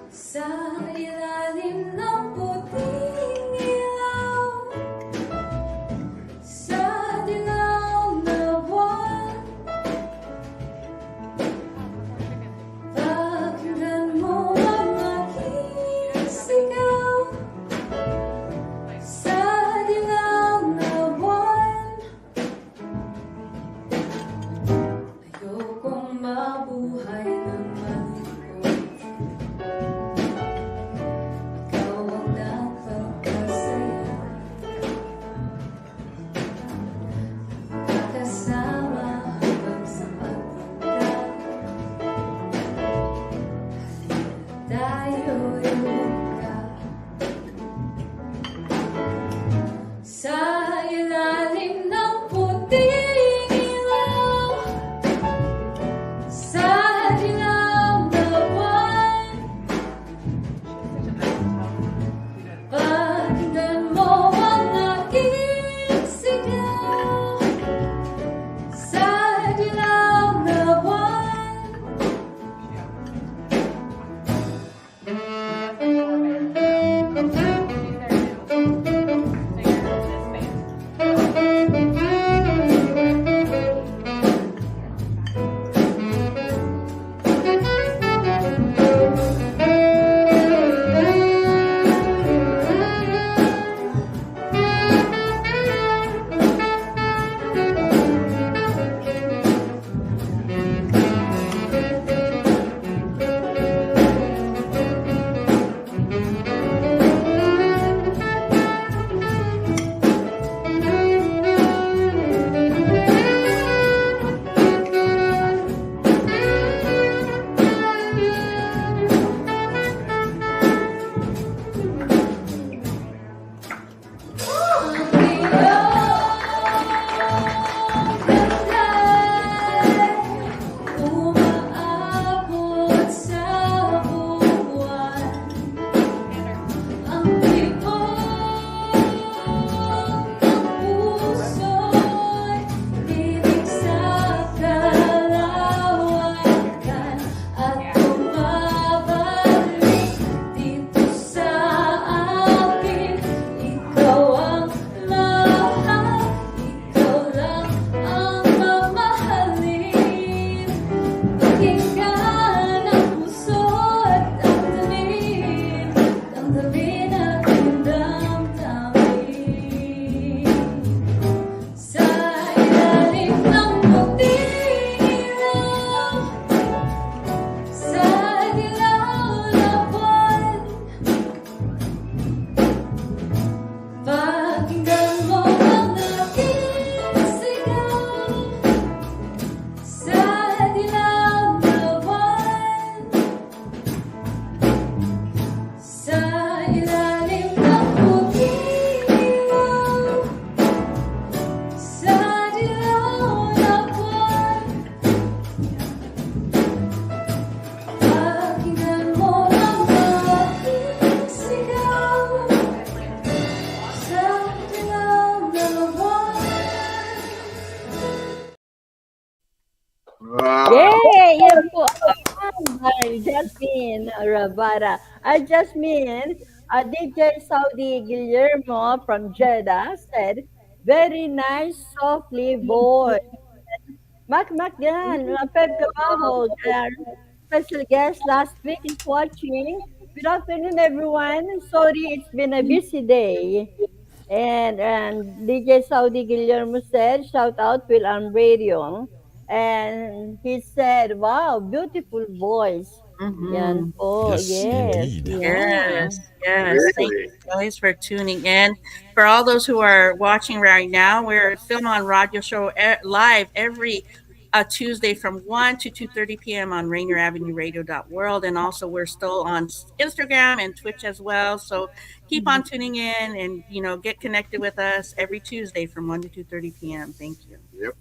Sa ilalim ng puting ilaw, sa dilaw na buwan, pakinggan mo ang aking sigaw. Sa dilaw na buwan, ayokong mabuhay ng malungkot. Ikaw ang napapasaya, kasama habang sa pagtanda. Tayo'y lumikap sa ilalim ng puting ilaw, sa dilaw na buwan. Pakinggan mo ang aking sigaw. Sa dilaw na buwan, umaabot sa buwan. Ang tibok ng puso'y ibig sa kalawakan at bumabalik dito sa akin. Ikaw ang mahal, ikaw lang ang mamahalin. Pakinggan ang puso at damdamin, damdamin aking damdamin. Sa ilalim ng puting ilaw, sa dilaw na buwan, pakinggan mo ang aking sigaw. Sa dilaw na buwan, sa ilalim ng puting ilaw, sa dilaw na buwan, pakinggan mo ang aking sigaw. Sa dilaw na buwan. Wow. Yay! Yan po ang by Jhasmine Rabara. Jhasmine, DJ Saudi Guillermo from Jeddah said, very nice, softly voice. Mac yan. Feb Trabajo, our special guest last week is watching. Good afternoon, everyone. Sorry, it's been a busy day. And DJ Saudi Guillermo said, shout out Fil-Am Radio. And he said, wow, beautiful voice. Yan Mhm. po, Yes, yes, indeed. yeah. Yes, yes. Thank you guys for tuning in. For all those who are watching right now, we're Film on Radio Show live every Tuesday from 1 to 2:30 p.m. on Rainier Avenue Radio World, and also we're still on Instagram and Twitch as well. So keep on tuning in, and get connected with us every Tuesday from 1 to 2:30 p.m. Thank you. Yep.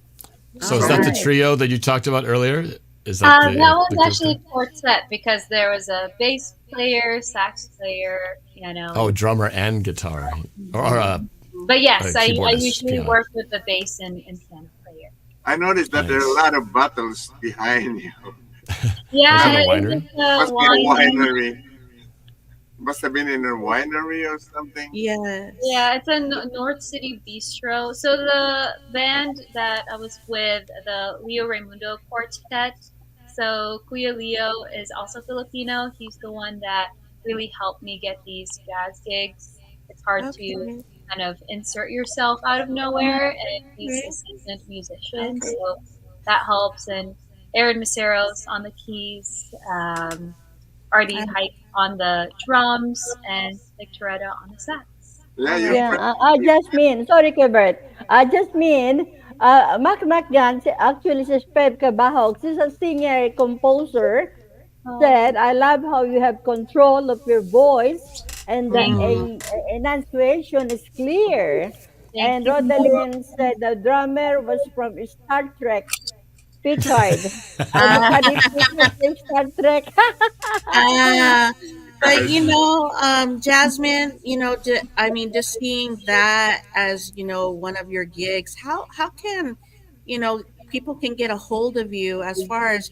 So All is that the right. trio that you talked about earlier? Is that That the was group actually there? a quartet because there was a bass player, sax player, piano. Oh, drummer and guitar, or But yes, I keyboardist, usually piano. work with the bass and piano player. I noticed that there are a lot of bottles behind you. Yeah, a it's winery? a Must be a winery. winery. Must have been in a winery or something. Yes. Yeah, it's a North City Bistro. So the band that I was with, the Leo Raimundo Quartet. So Kuya Leo is also Filipino. He's the one that really helped me get these jazz gigs. It's hard to Okay. kind of insert yourself out of nowhere, and he's a Okay. seasoned musician, Okay. so that helps. And Aaron Maceros on the keys, Artie Height on the drums, and Nick Toretta on the sax. Yeah, All you right. Yeah, Jasmine, sorry, Kubert. Jasmine, Mac Macgan, actually says Pep Cabahog, she's a singer, composer, said, I love how you have control of your voice and the Thank you. enunciation is clear. Thank And you. Rodalyn said the drummer was from Star Trek, Picard. Ah, Can it say Star Trek? ah. But Jasmine, I mean, just seeing that as one of your gigs, how can people can get a hold of you as far as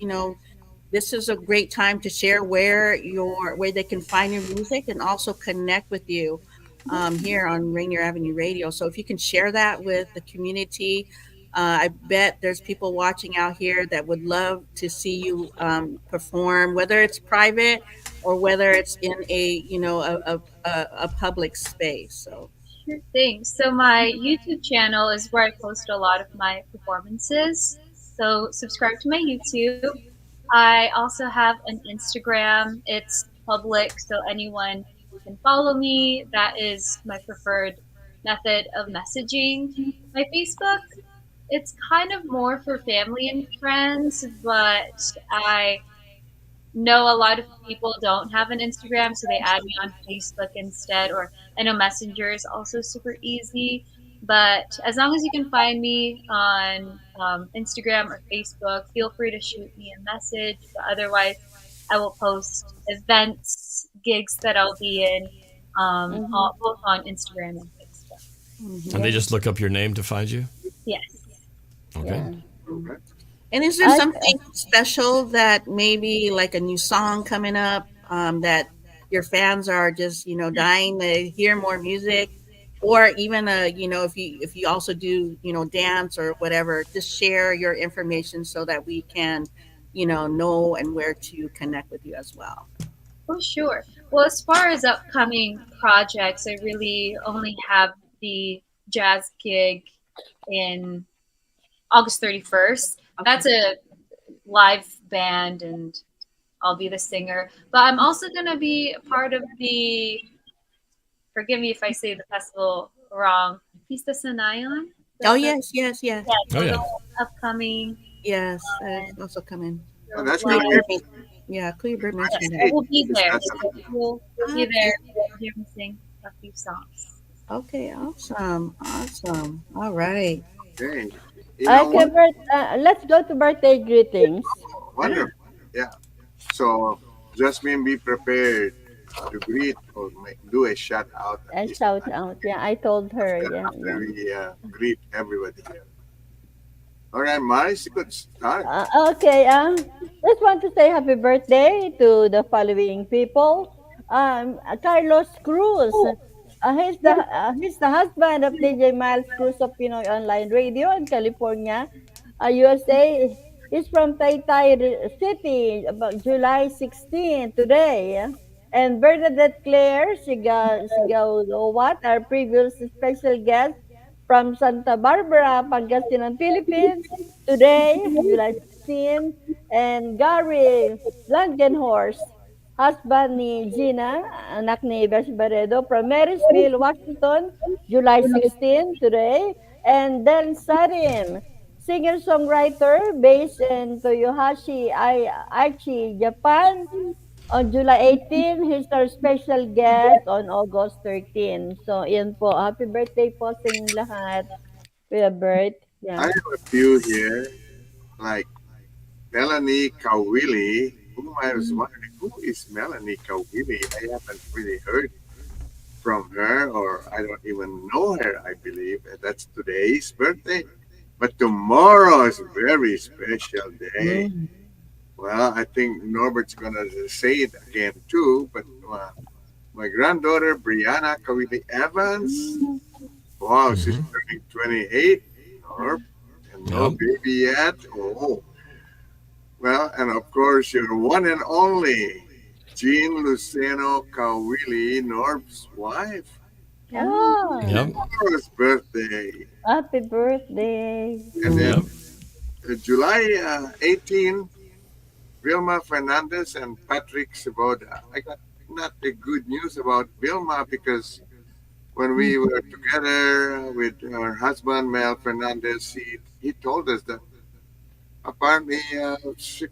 this is a great time to share where they can find your music and also connect with you here on Rainier Avenue Radio. So if you can share that with the community, I bet there's people watching out here that would love to see you perform, whether it's private or whether it's in a public space. So Sure thing. So my YouTube channel is where I post a lot of my performances. So subscribe to my YouTube. I also have an Instagram. It's public, so anyone can follow me. That is my preferred method of messaging. My Facebook, it's kind of more for family and friends, but I know a lot of people don't have an Instagram, so they add me on Facebook instead. Or I know Messenger is also super easy. But as long as you can find me on Instagram or Facebook, feel free to shoot me a message. But otherwise, I will post events, gigs that I'll be in, both on Instagram and Facebook. And they just look up your name to find you? Yes. Okay. And is there something special that maybe like a new song coming up that your fans are just dying to hear more music, or even if you also do dance or whatever, just share your information so that we can know and where to connect with you as well. Oh, sure. Well, as far as upcoming projects, I really only have the jazz gig in August 31st. That's a live band, and I'll be the singer. But I'm also going to be a part of the, forgive me if I say the festival wrong, Pista Sanayon. Oh, yes. Yeah, Oh, yeah. upcoming. Yes, that's also coming. Oh, that's Kuya good. Bert- Yeah, Kuya Bert mentioned I it. will be there. So we'll be there. You'll hear me sing a few songs. Okay, awesome. All right. Okay. You know Okay, what? Bert, let's go to birthday greetings. Wonderful. Yeah. So, Jasmine, be prepared to greet or do a shout out at And this shout time out. Yeah, I told her. Yeah. after we greet everybody. All right, Maris, you could start. Okay. Just want to say happy birthday to the following people. Carlos Cruz. He's the husband of DJ Miles Cruz of Pinoy Online Radio in California, USA. He's from Taytay City, about July 16 today. And Bernadette Claire, what? Our previous special guest from Santa Barbara, Pangasinan, Philippines. Today, July 16. And Gary Langenhorst, husband ni Gina, anak ni Besh Baredo, from Marysville, Washington, July 16 today. And then Sarin, singer-songwriter based in Toyohashi, Aichi, Japan, on July 18. He's our special guest on August 13. So, yan po. Happy birthday po sa inyong lahat. Kuya Bert. I Yeah. have a few here, like Melanie Kawili, whom I was wondering, who is Melanie Kawili? I haven't really heard from her, or I don't even know her, I believe. And that's today's birthday. But tomorrow is a very special day. Well, I think Norbert's going to say it again too, but my granddaughter, Brianna Kawili Evans, wow, she's turning 28, Norb, and no baby yet. Oh, well, and of course, your one and only Jean Luceno Kawili, Norb's wife. Oh, Yep. Tomorrow's birthday. happy birthday. And then July 18, Vilma Fernandez and Patrick Siboda. I got not the good news about Vilma because when we were together with her husband, Mel Fernandez, he told us that apparently she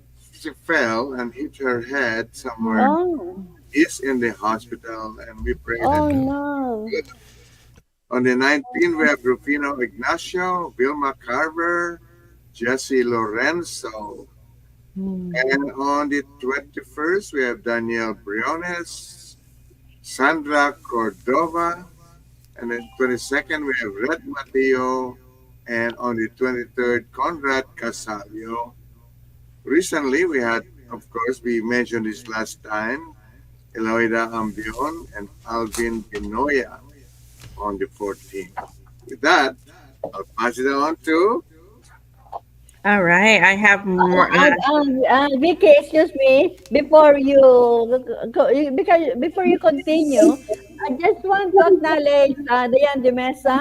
fell and hit her head somewhere. Oh, Is in the hospital, and we pray oh that no. good. On the 19th, we have Rufino Ignacio, Vilma Carver, Jesse Lorenzo. And on the 21st, we have Daniel Briones, Sandra Cordova. And then 22nd, we have Red Mateo. And on the 23rd, Conrad Casalio. Recently, we had, of course, we mentioned this last time, Eloida Ambion and Alvin Binoya on the 14th. With that, I'll pass it on to All right, I have more. Vicky, excuse me, before you continue, I just want to acknowledge Dayan de Mesa.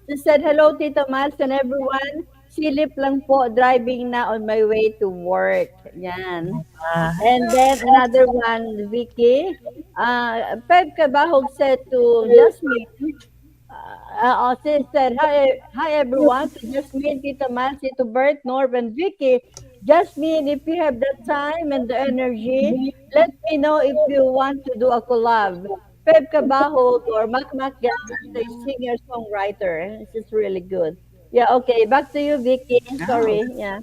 She said, hello, Tito Mats and everyone. Silip lang po, driving na on my way to work. Yan. And then another one, Vicky. Pep Kabahog said to Jasmine, she said, hi everyone, to Jasmine, Tito Mats, Tito Bert, Norb, and Vicky. Jasmine, if you have the time and the energy, let me know if you want to do a collab. Pep Kabahog or Mac Gans, a singer-songwriter. This is really good. Yeah, okay. Back to you, Vicky. Sorry. Yeah.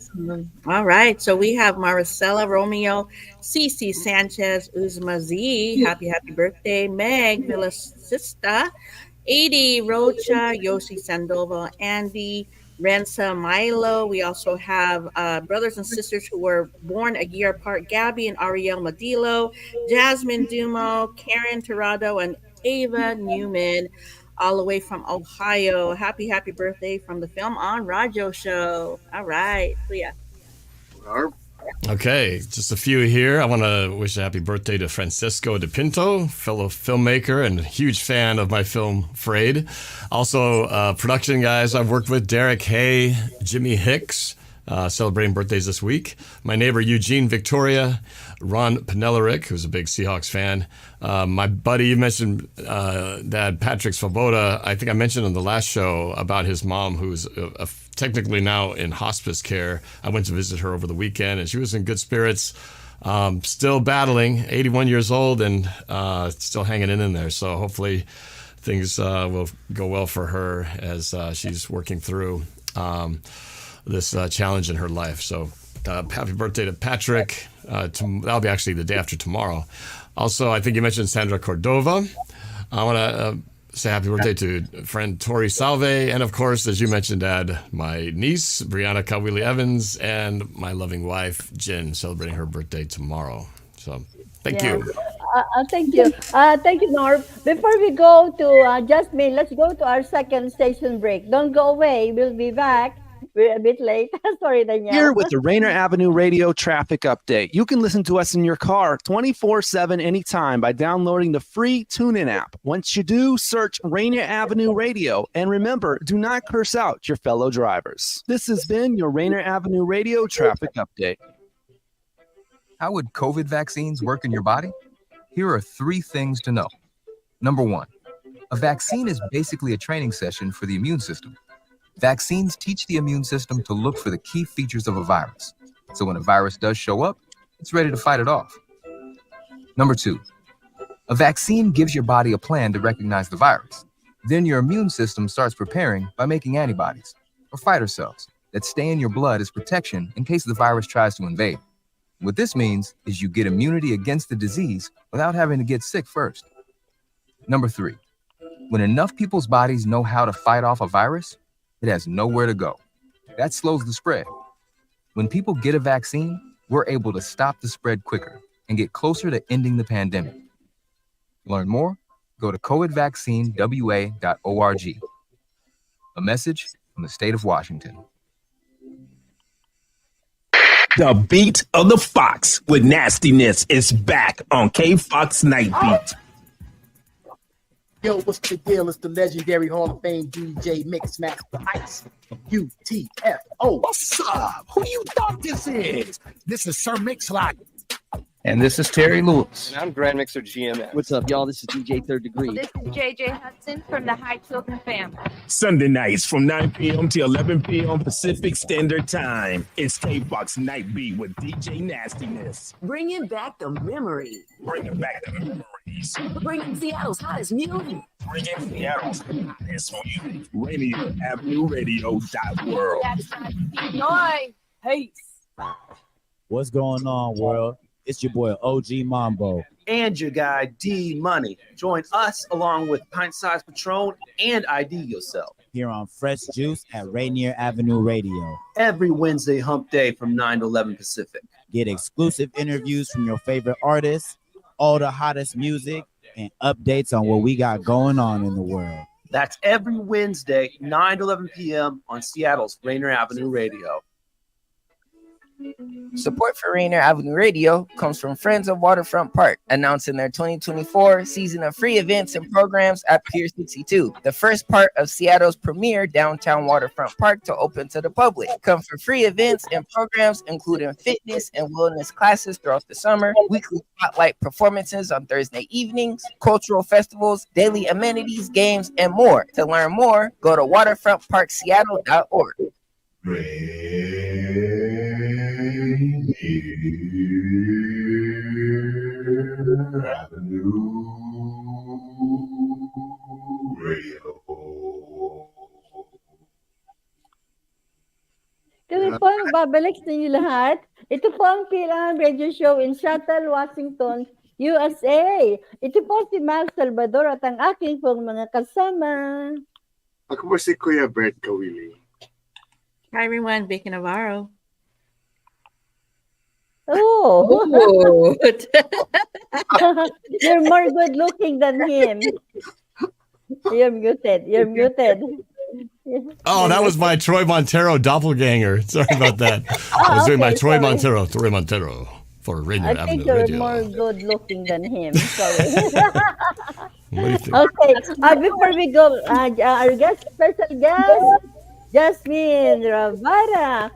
All right, so we have Maricela Romeo, Cici Sanchez Uzmazi. Happy birthday, Meg Villasista, 80 Rocha, Yoshi Sandoval, Andy, Renza Milo. We also have brothers and sisters who were born a year apart, Gabby and Ariel Madilo, Jasmine Dumo, Karen Tirado, and Ava Newman, all the way from Ohio. Happy birthday from the Fil-Am Radio Show. All right, Leah. Okay, just a few here. I want to wish a happy birthday to Francisco De Pinto, fellow filmmaker and huge fan of my film Frayed. Also, production guys I've worked with, Derek Hay, Jimmy Hicks, celebrating birthdays this week. My neighbor Eugene Victoria, Ron Penelaric, who's a big Seahawks fan. My buddy, you mentioned Dad Patrick Svoboda. I think I mentioned on the last show about his mom, who's technically now in hospice care. I went to visit her over the weekend, and she was in good spirits. Still battling, 81 years old, and still hanging in there. So hopefully things will go well for her as she's working through this challenge in her life. So happy birthday to Patrick. That'll be actually the day after tomorrow. Also, I think you mentioned Sandra Cordova. I want to say happy birthday to friend Tori Salve. And of course, as you mentioned, Dad, my niece, Brianna Kawili Evans, and my loving wife, Jen, celebrating her birthday tomorrow. So thank you. Thank you. Thank you, Norb. Before we go to Jasmine, let's go to our second station break. Don't go away. We'll be back We're a bit late. Sorry, Danielle. Here with the Rainier Avenue Radio Traffic Update. You can listen to us in your car 24/7 anytime by downloading the free TuneIn app. Once you do, search Rainier Avenue Radio. And remember, do not curse out your fellow drivers. This has been your Rainier Avenue Radio Traffic Update. How would COVID vaccines work in your body? Here are 3 things to know. Number 1, a vaccine is basically a training session for the immune system. Vaccines teach the immune system to look for the key features of a virus. So when a virus does show up, it's ready to fight it off. Number 2, a vaccine gives your body a plan to recognize the virus. Then your immune system starts preparing by making antibodies, or fighter cells, that stay in your blood as protection in case the virus tries to invade. What this means is you get immunity against the disease without having to get sick first. Number 3, when enough people's bodies know how to fight off a virus, it has nowhere to go. That slows the spread. When people get a vaccine, we're able to stop the spread quicker and get closer to ending the pandemic. To learn more, go to covidvaccinewa.org. A message from the state of Washington. The beat of the Fox with nastiness is back on K-Fox Night Beat. Yo, what's the deal? It's the legendary Hall of Fame DJ Mix Master Ice. UTFO. What's up? Who do you thought this is? This is Sir Mix-a-Lot. And this is Terry Lewis. And I'm Grand Mixer GMX. What's up, y'all? This is DJ Third Degree. This is JJ Hudson from the High Children family. Sunday nights from 9 p.m. to 11 p.m. Pacific Standard Time. It's K-Fox Night Beat with DJ Nastiness. Bringing back the memory. Bringing back the memories. Bringing Seattle's hottest music. Bringing Seattle's hottest music. Rainier Avenue Radio.world. That's right. Noi. Peace. What's going on, world? It's your boy OG Mambo. And your guy D Money. Join us along with Pint Size Patron and ID Yourself. Here on Fresh Juice at Rainier Avenue Radio. Every Wednesday hump day from 9 to 11 Pacific. Get exclusive interviews from your favorite artists, all the hottest music, and updates on what we got going on in the world. That's every Wednesday, 9 to 11 p.m. on Seattle's Rainier Avenue Radio. Support for Rainier Avenue Radio comes from Friends of Waterfront Park, announcing their 2024 season of free events and programs at Pier 62, the first part of Seattle's premier downtown waterfront park to open to the public. Come for free events and programs, including fitness and wellness classes throughout the summer, weekly spotlight performances on Thursday evenings, cultural festivals, daily amenities, games, and more. To learn more, go to waterfrontparkseattle.org. Avenue Radio. Kami po magbabalik sa inyo lahat. Ito po ang Fil-Am Radio Show in Seattle, Washington, USA. Ito po si Mal Salvador at ang aking pong mga kasama. Ako po si Kuya Bert Kawili. Hi everyone, Vicky Navarro. Oh, you're more good looking than him. You're muted. You're muted. Oh, that was my Troy Montero doppelganger. Sorry about that. I was doing my Troy Montero for Rainier I think Avenue you're Radio. more good looking than him. Sorry. What do you think? Okay, before we go, our special guest, Jhasmine Rabara.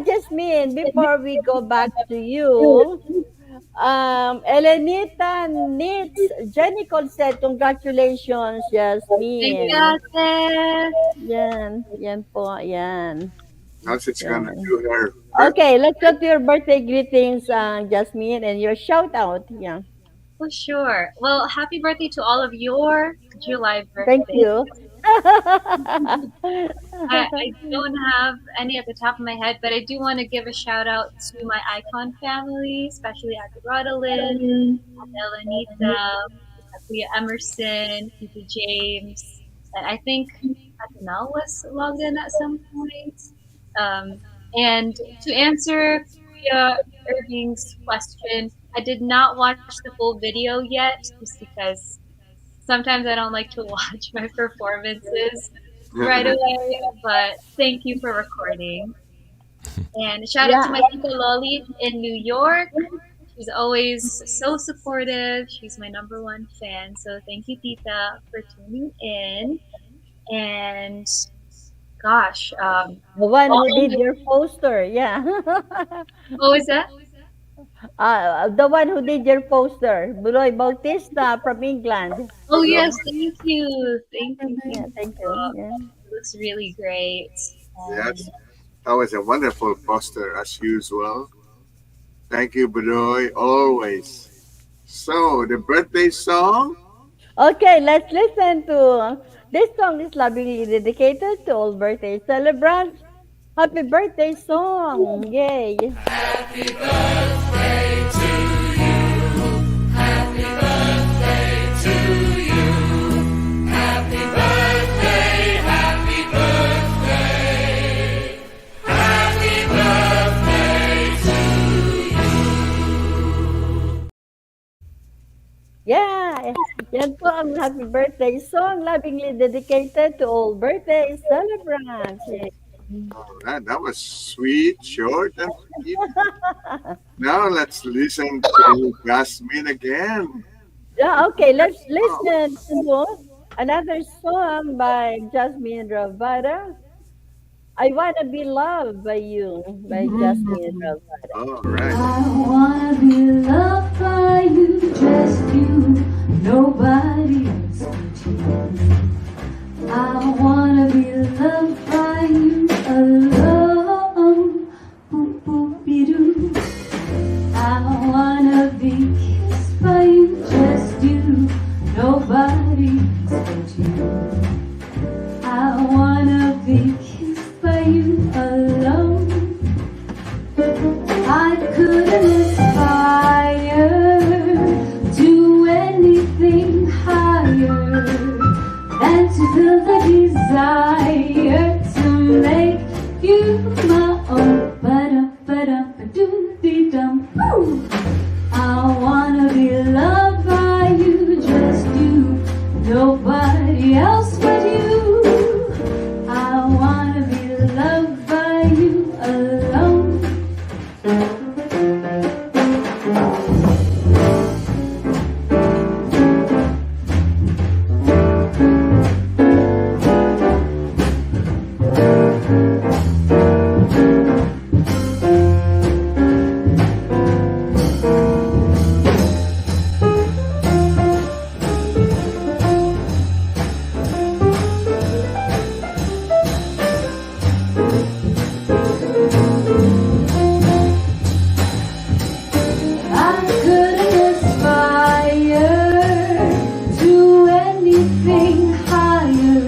Jhasmine, before we go back to you, Elenita Nitz, Jenicol said, congratulations, Jhasmine. Yan po, yan. How's it gonna do her? Okay, let's go to your birthday greetings, Jhasmine, and your shout out. Yeah. Well, sure. Well, happy birthday to all of your July birthdays. Thank you. I don't have any at the top of my head, but I do want to give a shout out to my Icon family, especially at Rodalyn, Elenita, Kuya Emerson, Tito James, and I think Atanal was logged in at some point. And to answer Kuya Irving's question, I did not watch the full video yet, just because sometimes I don't like to watch my performances. right away, but thank you for recording. And shout out to Yeah. my Tita Loli in New York. She's always so supportive. She's my number one fan. So thank you, Tita, for tuning in. And gosh, The one who all did your poster, yeah. what was that? The one who did your poster, Buloy Bautista from England. Oh Yeah. yes, thank you, thank you, Yeah, thank thank you. you. Yeah. It looks really great. Yes, that was a wonderful poster as usual. Thank you, Bedoy, always. So, the birthday song? Okay, let's listen to this song is lovingly dedicated to all birthday celebrants. Happy birthday song! Yay! Yeah! Yan po ang happy birthday song lovingly dedicated to all birthday celebrants. Yay. All right, that was sweet, short, and sweet. Now let's listen to Jasmine again. Yeah, okay, let's listen to another song by Jhasmine Rabara. I Wanna Be Loved by You, by Jhasmine Rabara. All right. I wanna be loved by you, just you, nobody else but you. I wanna be loved by you alone. Boop boop be doo. I wanna be kissed by you, just you, nobody else but you. I wanna be kissed by you alone. I couldn't aspire to anything higher than to feel the desire to make you my own. Ba-dum-ba-dum-ba-doo-dee-dum. I wanna be loved by you, just you, nobody else but you. I wanna be loved by you alone. I couldn't aspire to anything higher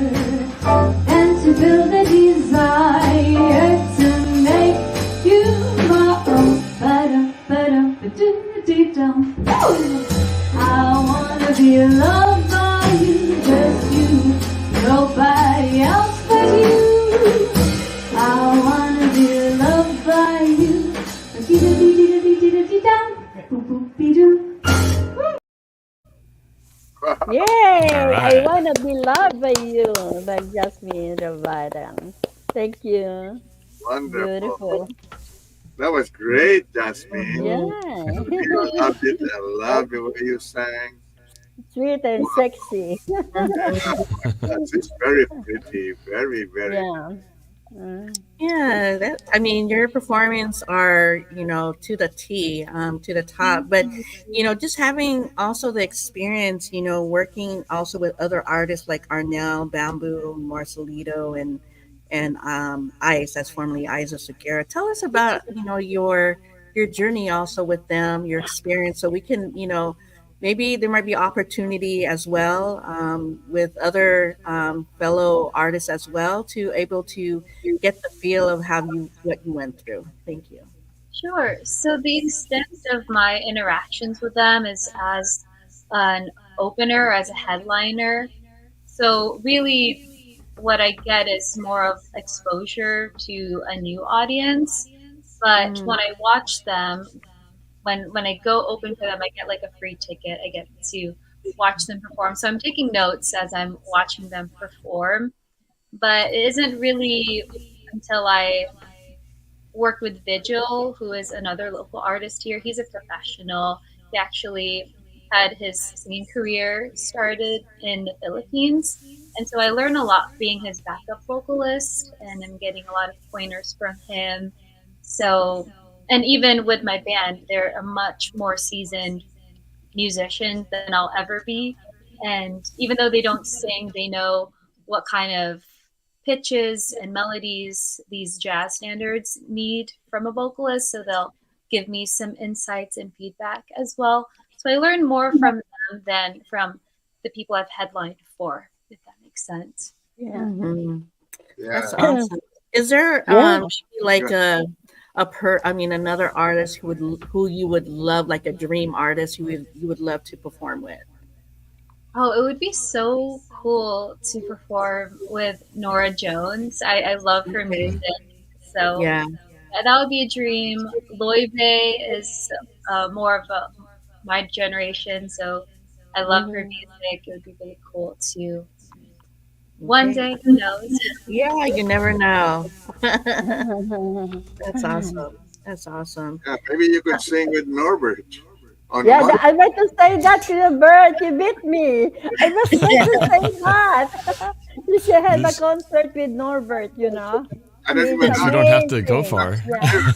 than to feel the desire to make you my own. Ba-dum-ba-dum-ba-doo-dee-dum. I wanna be loved by you, just you, nobody else but you. I wanna be loved by you. Dee-dee-dee-dee-dee-dee-dee-dum. Boop-boop-be-doo. Yay! All I right. Wanna Be Loved by You, by Jhasmine Rabara. Thank you. Wonderful. Beautiful. That was great, Jasmine. Yeah. I loved it. I love the way you sang. Sweet and sexy. It's very pretty. Very, very. Yeah. Mm. Yeah, that I mean, your performance are, to the T, to the top. But just having also the experience, working also with other artists like Arnell, Bamboo, Marcelito, and Ice, that's formerly Isa Segura. Tell us about your journey also with them, your experience, so we can maybe there might be opportunity as well with other fellow artists as well to able to get the feel of what you went through. Thank you. Sure. So the extent of my interactions with them is as an opener, as a headliner. So really what I get is more of exposure to a new audience. But when I watch them, when I go open for them, I get like a free ticket. I get to watch them perform. So I'm taking notes as I'm watching them perform. but it isn't really until I worked with Vigil, who is another local artist here. He's a professional. He actually had his singing career started in the Philippines. And so I learned a lot being his backup vocalist, and I'm getting a lot of pointers from him. So, and even with my band, they're a much more seasoned musician than I'll ever be. And even though they don't sing, they know what kind of pitches and melodies these jazz standards need from a vocalist. So they'll give me some insights and feedback as well. So I learn more from them than from the people I've headlined for, if that makes sense. Yeah. Mhm. Yeah. That's awesome. Is there Yeah. like another artist who you would love, like a dream artist you would love to perform with? Oh, it would be so cool to perform with Nora Jones. I love her music. So Yeah. that would be a dream. Loive is more of my generation, so I love her music. It would be really cool to one day, who knows? Yeah, you never know. That's awesome. That's awesome. Yeah, maybe you could sing with Norbert on Yeah, one. I meant to say that to you, Bert. You beat me. I was going to say that. You should have a concert with Norbert, you know. I don't He's even You don't have to amazing. go far. Yeah,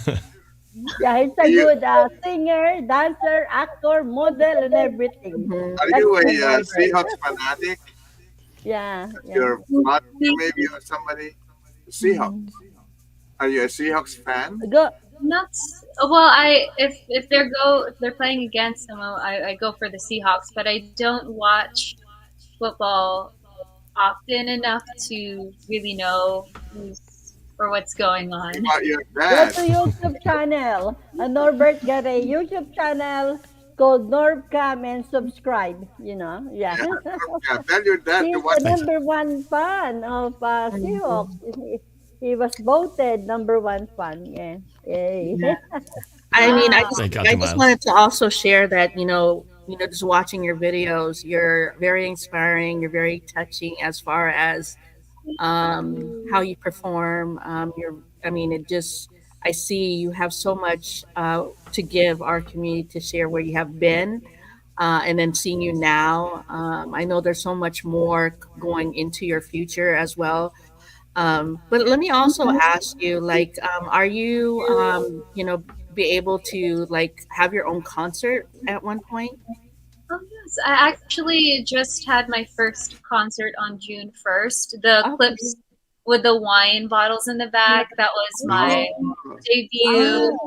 yeah, he's a You, good singer, dancer, actor, model, and everything. are That's you a my Norbert. Seahawks fanatic? Yeah, yeah. Your father maybe or somebody? Seahawks. Are you a Seahawks fan? Go. Not well. If they're playing against them, I go for the Seahawks. But I don't watch football often enough to really know who's or what's going on. What about your Go dad? to YouTube channel. Norbert got a YouTube channel called NorbCam and subscribe. You know, yeah. Yeah, yeah. Tell your dad to He's watch. the number one fan of Seahawks. He was voted number one fan. Yeah. Yay. Yeah. I mean, Wow. Thank God I to just Miles. wanted to also share that, just watching your videos, you're very inspiring. You're very touching as far as how you perform. I see you have so much to give our community, to share where you have been, and then seeing you now. I know there's so much more going into your future as well. But let me also ask you, like, are you, be able to like have your own concert at one point? Oh, yes. I actually just had my first concert on June 1st. The clips with the wine bottles in the back, that was my debut.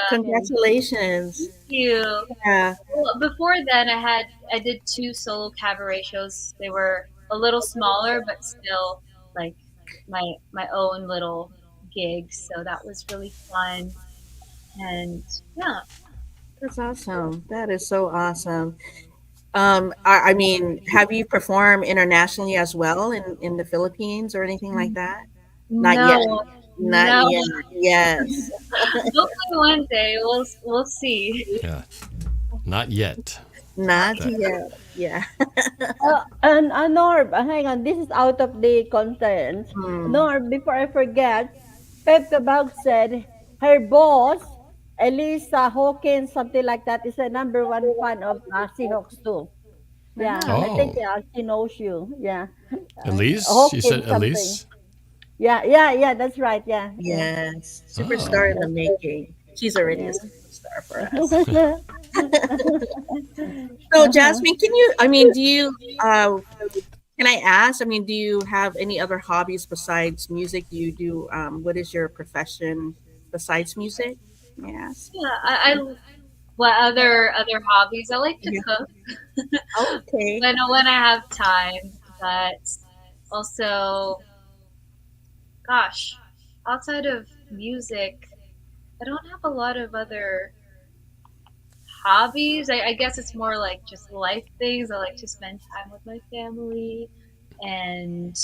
Congratulations. Thank you. Yeah. Well, before then, I did 2 solo cabaret shows. They were a little smaller, but still like my own little gigs. So that was really fun. And yeah. That's awesome. That is so awesome. I mean, have you performed internationally as well in the Philippines or anything like that? Not yet. No, Not no. yet. Yes. Hopefully one day we'll see. Yeah. Not yet. Not That- yet. Yeah. And Norb, hang on. This is out of the content. Norb, before I forget, Pep Kabag said her boss, Elisa Hawkins, something like that, is a number one fan of Seahawks too. Yeah, I think Oh. she knows you. Yeah, Elise? You said Hawkins something. Elise? Yeah. That's right. Yeah. Yes. Oh. Superstar in the making. She's already a superstar for us. So, Jasmine, do you, can I ask, do you have any other hobbies besides music? Do you do, what is your profession besides music? Yes. Yeah, what other hobbies? I like to Yeah. cook Okay. when I have time, but also, gosh, outside of music, I don't have a lot of other hobbies. I guess it's more like just life things. I like to spend time with my family, and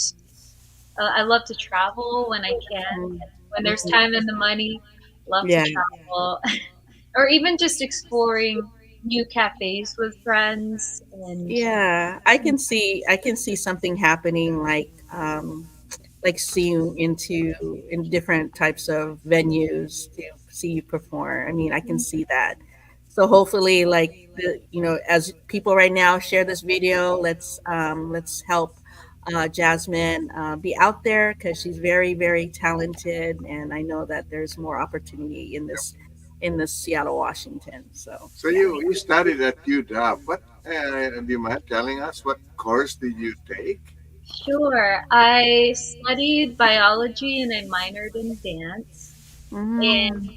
I love to travel when I can. When there's time and the money, love Yeah. to travel, or even just exploring new cafes with friends. And Yeah, I can see something happening, like like see you in different types of venues to see you perform. I mean, I can see that. So hopefully, like as people right now share this video, let's help Jasmine be out there because she's very, very talented, and I know that there's more opportunity in this Seattle, Washington. So So you studied at UW. What do you mind telling us what course did you take? Sure. I studied biology and I minored in dance. And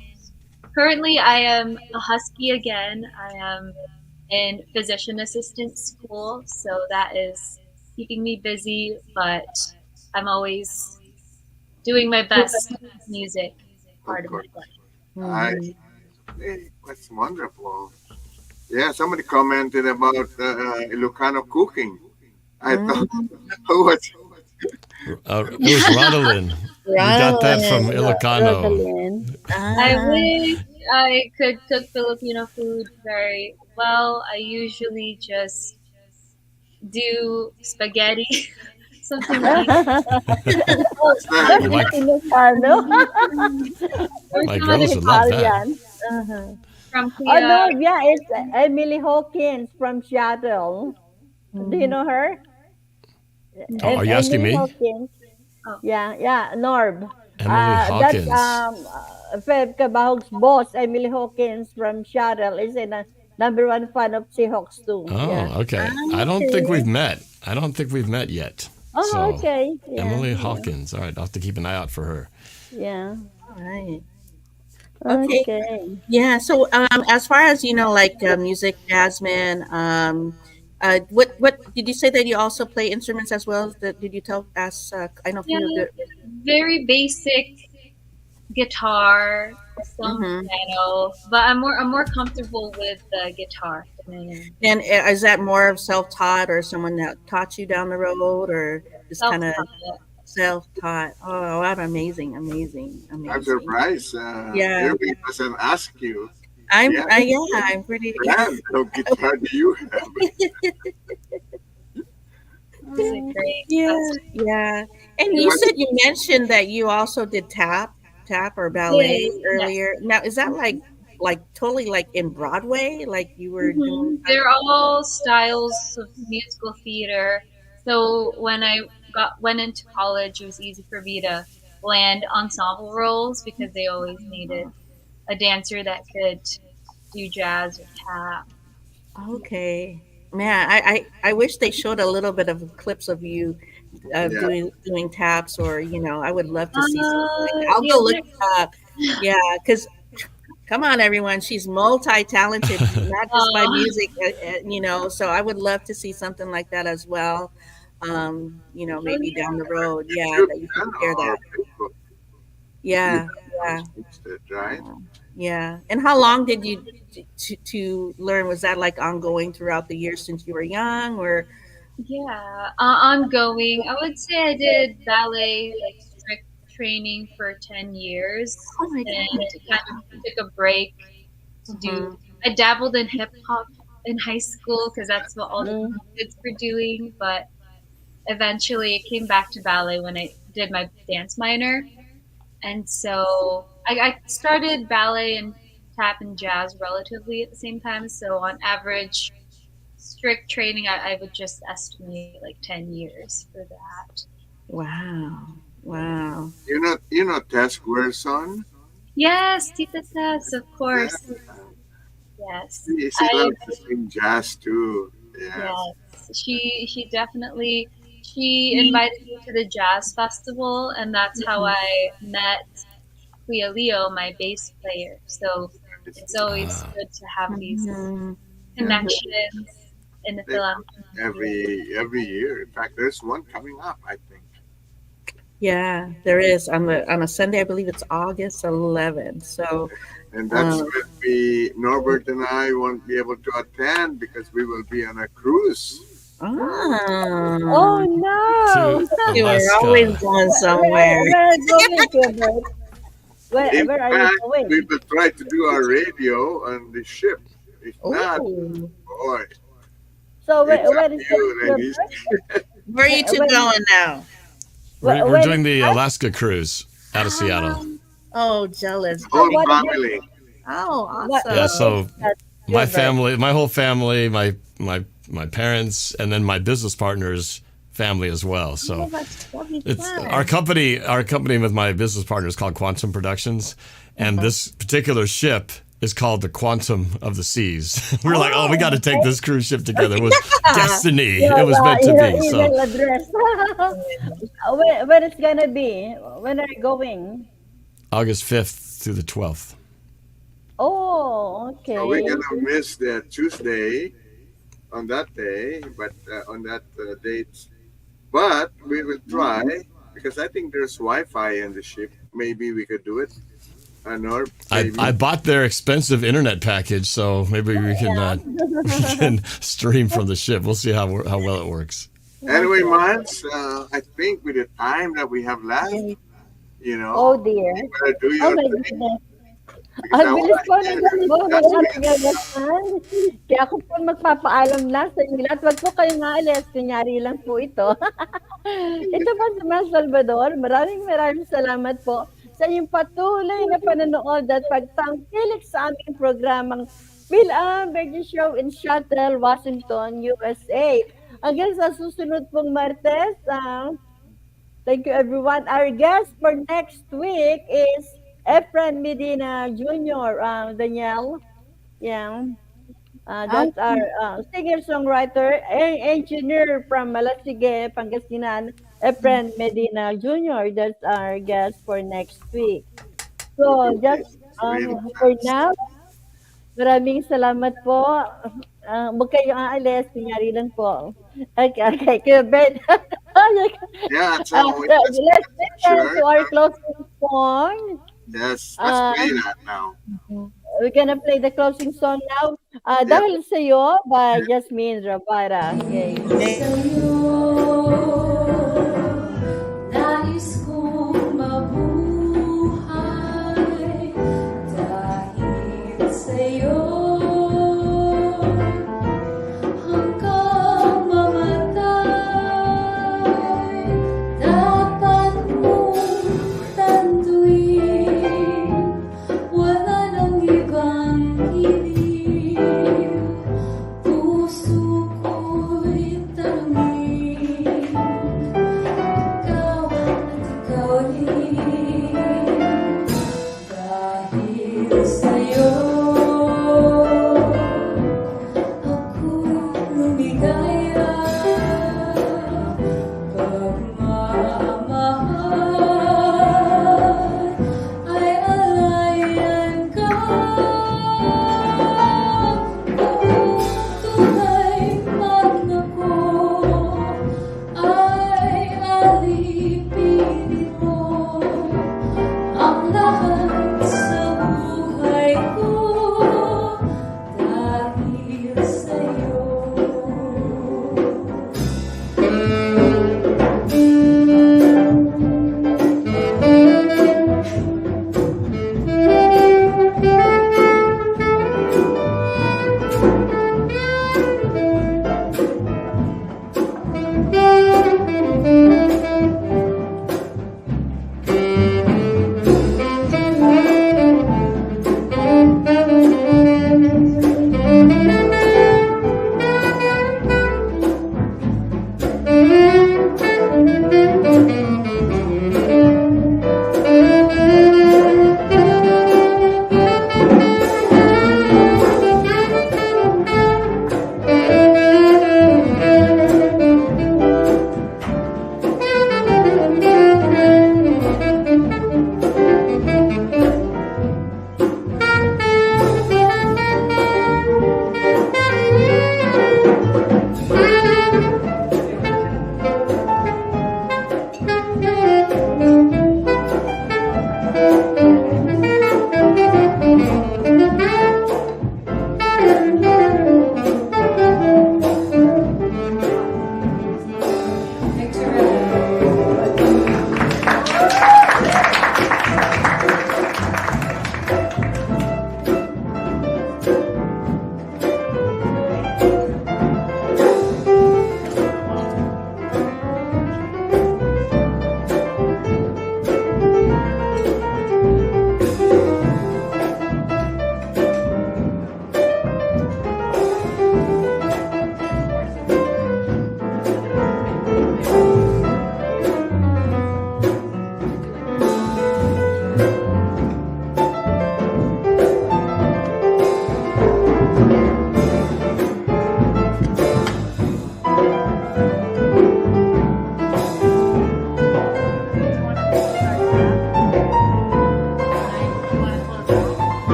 currently, I am a husky again. I am in physician assistant school, so that is keeping me busy, but I'm always doing my best with music, part of my life. That's wonderful. Yeah, somebody commented about Ilocano cooking. I thought, who was It was Rodolin. We got that from Ilocano. I wish I could cook Filipino food very well. I usually just do spaghetti, something like That's like- Ilocano. My girls would love that. Italian. from Oh no, Kuya. yeah, it's Emily Hawkins from Seattle. Do you know her? Oh, are you asking Emily me? Hawkins. Yeah, Norb. Emily That's Hawkins. Feb Kabahog's boss, Emily Hawkins from Seattle, is a number one fan of Seahawks too. Oh, okay. I don't think we've met. I don't think we've met yet. Oh, So, okay. Yeah, Emily Hawkins. All right, I'll have to keep an eye out for her. Yeah. all right. Okay. Yeah. So, as far as like music, Jasmine, what did you say that you also play instruments as well? Did you tell us? I know Yeah, few of very basic guitar, some piano, but I'm more comfortable with the guitar than I am. And is that more of self-taught or someone that taught you down the road, or just kind of Self-taught. self-taught? Oh, wow, amazing. I'm surprised. Yeah. Irving doesn't ask you. I'm Yeah. I'm pretty. Brand of guitar do you have? Great. Yeah. And you said you mentioned that you also did tap or ballet Yes, earlier. Now, is that like totally like in Broadway? Like you were doing? They're all styles of musical theater. So when I went into college, it was easy for me to land ensemble roles because they always needed a dancer that could do jazz or tap. Okay. Man, I wish they showed a little bit of clips of you Yeah. doing taps, or I would love to see something. Uh, I'll yeah, go look it up. Yeah, because come on, everyone, she's multi-talented, not just by music, So I would love to see something like that as well. Maybe down the road. Yeah, that you can share that. Yeah, yeah. Right? Yeah. And how long did you to learn? Was that like ongoing throughout the years since you were young, or? Yeah, ongoing. I would say I did ballet, like strict training for 10 years. Oh my and God. kind of took a break to do. I dabbled in hip hop in high school because that's what all the kids were doing. But eventually, it came back to ballet when I did my dance minor, and so I started ballet and tap and jazz relatively at the same time. So on average, strict training, I would just estimate like 10 years for that. Wow. You know Tess Gerson? Yes, Tita Tess, of course. Yes. She loves to sing jazz too. Yeah. Yes. She definitely invited me to the jazz festival, and that's how I met Kuya Leo, my bass player. So it's always good to have these connections in the Fil-Am. Every year. In fact, there's one coming up, I think. Yeah, there is on a Sunday. I believe it's August 11th. So, And that's when Norbert and I won't be able to attend because we will be on a cruise. Oh no! You were always going somewhere. Where are you going, Kuya Bert? Where are you fact, going? we will try to do our radio on the ship. If not, boy. So it's where up is to you, Kuya ladies. Bert? Where are you two Where- going now? We're doing the Alaska cruise out of Seattle. Oh, jealous. Whole family. Oh, awesome. Yeah, so my family, my whole family, my parents, and then my business partner's family as well. So it's our company with my business partner is called Quantum Productions, and this particular ship is called the Quantum of the Seas. We're like, we got to take this cruise ship together. It was destiny. It was meant to be. So when it's gonna be? When are you going? August 5th through the 12th. Oh, okay. So we're gonna miss the Tuesday on that day, but on that date. But we will try because I think there's Wi-Fi in the ship. Maybe we could do it. Norb, I bought their expensive internet package, so maybe we can stream from the ship. We'll see how well it works. Anyway, Mans, I think with the time that we have left, Oh dear. you better do your thing. Goodness. Because I Ang bilis po wanna ng hear gano'n. Kaya ako po magpapaalam lang sa inyo lahat. Wag po kayong aalis. Kunyari lang po ito. Ito po si Mas Salvador. Maraming salamat po sa inyong patuloy na panonood at pagtangkilik sa aming programang Fil-Am Radio Show in Seattle, Washington, USA. Hanggang sa susunod pong Martes, thank you everyone. Our guest for next week is Efren Medina Jr., Danielle. Yeah. That's our singer-songwriter, engineer from Malasige, Pangasinan, Efren Medina Jr. That's our guest for next week. So, just for now, maraming salamat po. Huwag kayong aalis, kunyari lang po. Okay, Kuya Bert. Yeah, so let's listen to our closing song. Yes, let's play that now. We're gonna play the closing song now. Dahil Sa'yo by Jhasmine Rabara. Okay. Nais kong mabuhay dahil sa'yo. Hanggang mamatay, dapat mong tanduin. Wala nang ibang hiling. Puso ko'y tanungin.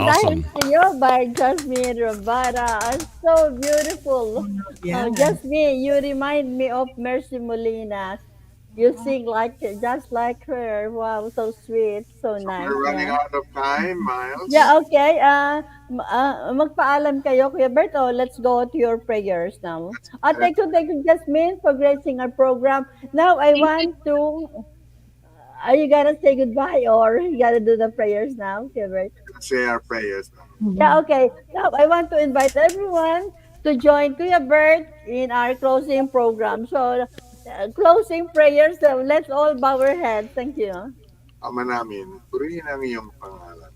dahil awesome. sa'yo by Jhasmine Rabara. So beautiful. Yeah. Jasmine, you remind me of Mercy Molina. You sing like just like her. Wow, so sweet, so nice. We're running Yeah. out of time, Miles. Yeah, okay. Magpaalam kayo, Kuya Bert. Oh, let's go to your prayers now. Thank you, Jasmine, for gracing our program. Now, I want to. Are you gonna say goodbye or you gotta do the prayers now, Kuya Bert? Say our prayers. Yeah, okay. Now, I want to invite everyone to join Kuya Bert in our closing program. So, closing prayers. So let's all bow our heads. Thank you. Ama namin, purihin ang iyong pangalan.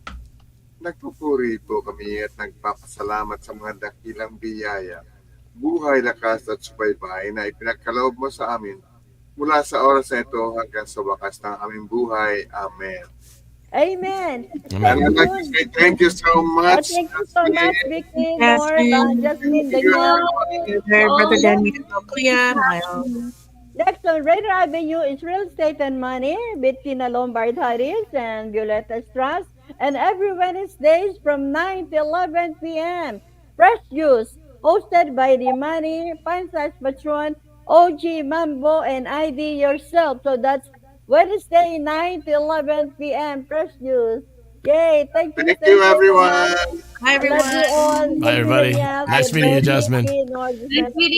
Nagpupuri po kami at nagpapasalamat sa mga dakilang biyaya, buhay, lakas at subaybay na ipinagkaloob mo sa amin mula sa oras na ito hanggang sa wakas ng aming buhay. Amen. Amen. And I'd like to say thank you so much. Thank you so much, Vicky Norb, Jasmine, Brother Danny, Kuya, Miles. Next on Rainier Avenue is Real Estate and Money, Bettina Lombard Harris and Violeta Strass. And every Wednesdays from 9 to 11 p.m. Fresh Juice, hosted by the Money, Pine-Size Patron, OG Mambo, and ID Yourself. So that's Wednesday, 9 to 11 p.m. Fresh Juice. Yay! Thank you. Thank you, everyone. Hi, everyone. Love you all. Bye, everybody. Nice meeting you, Jasmine. Vicky Norb, Nice meeting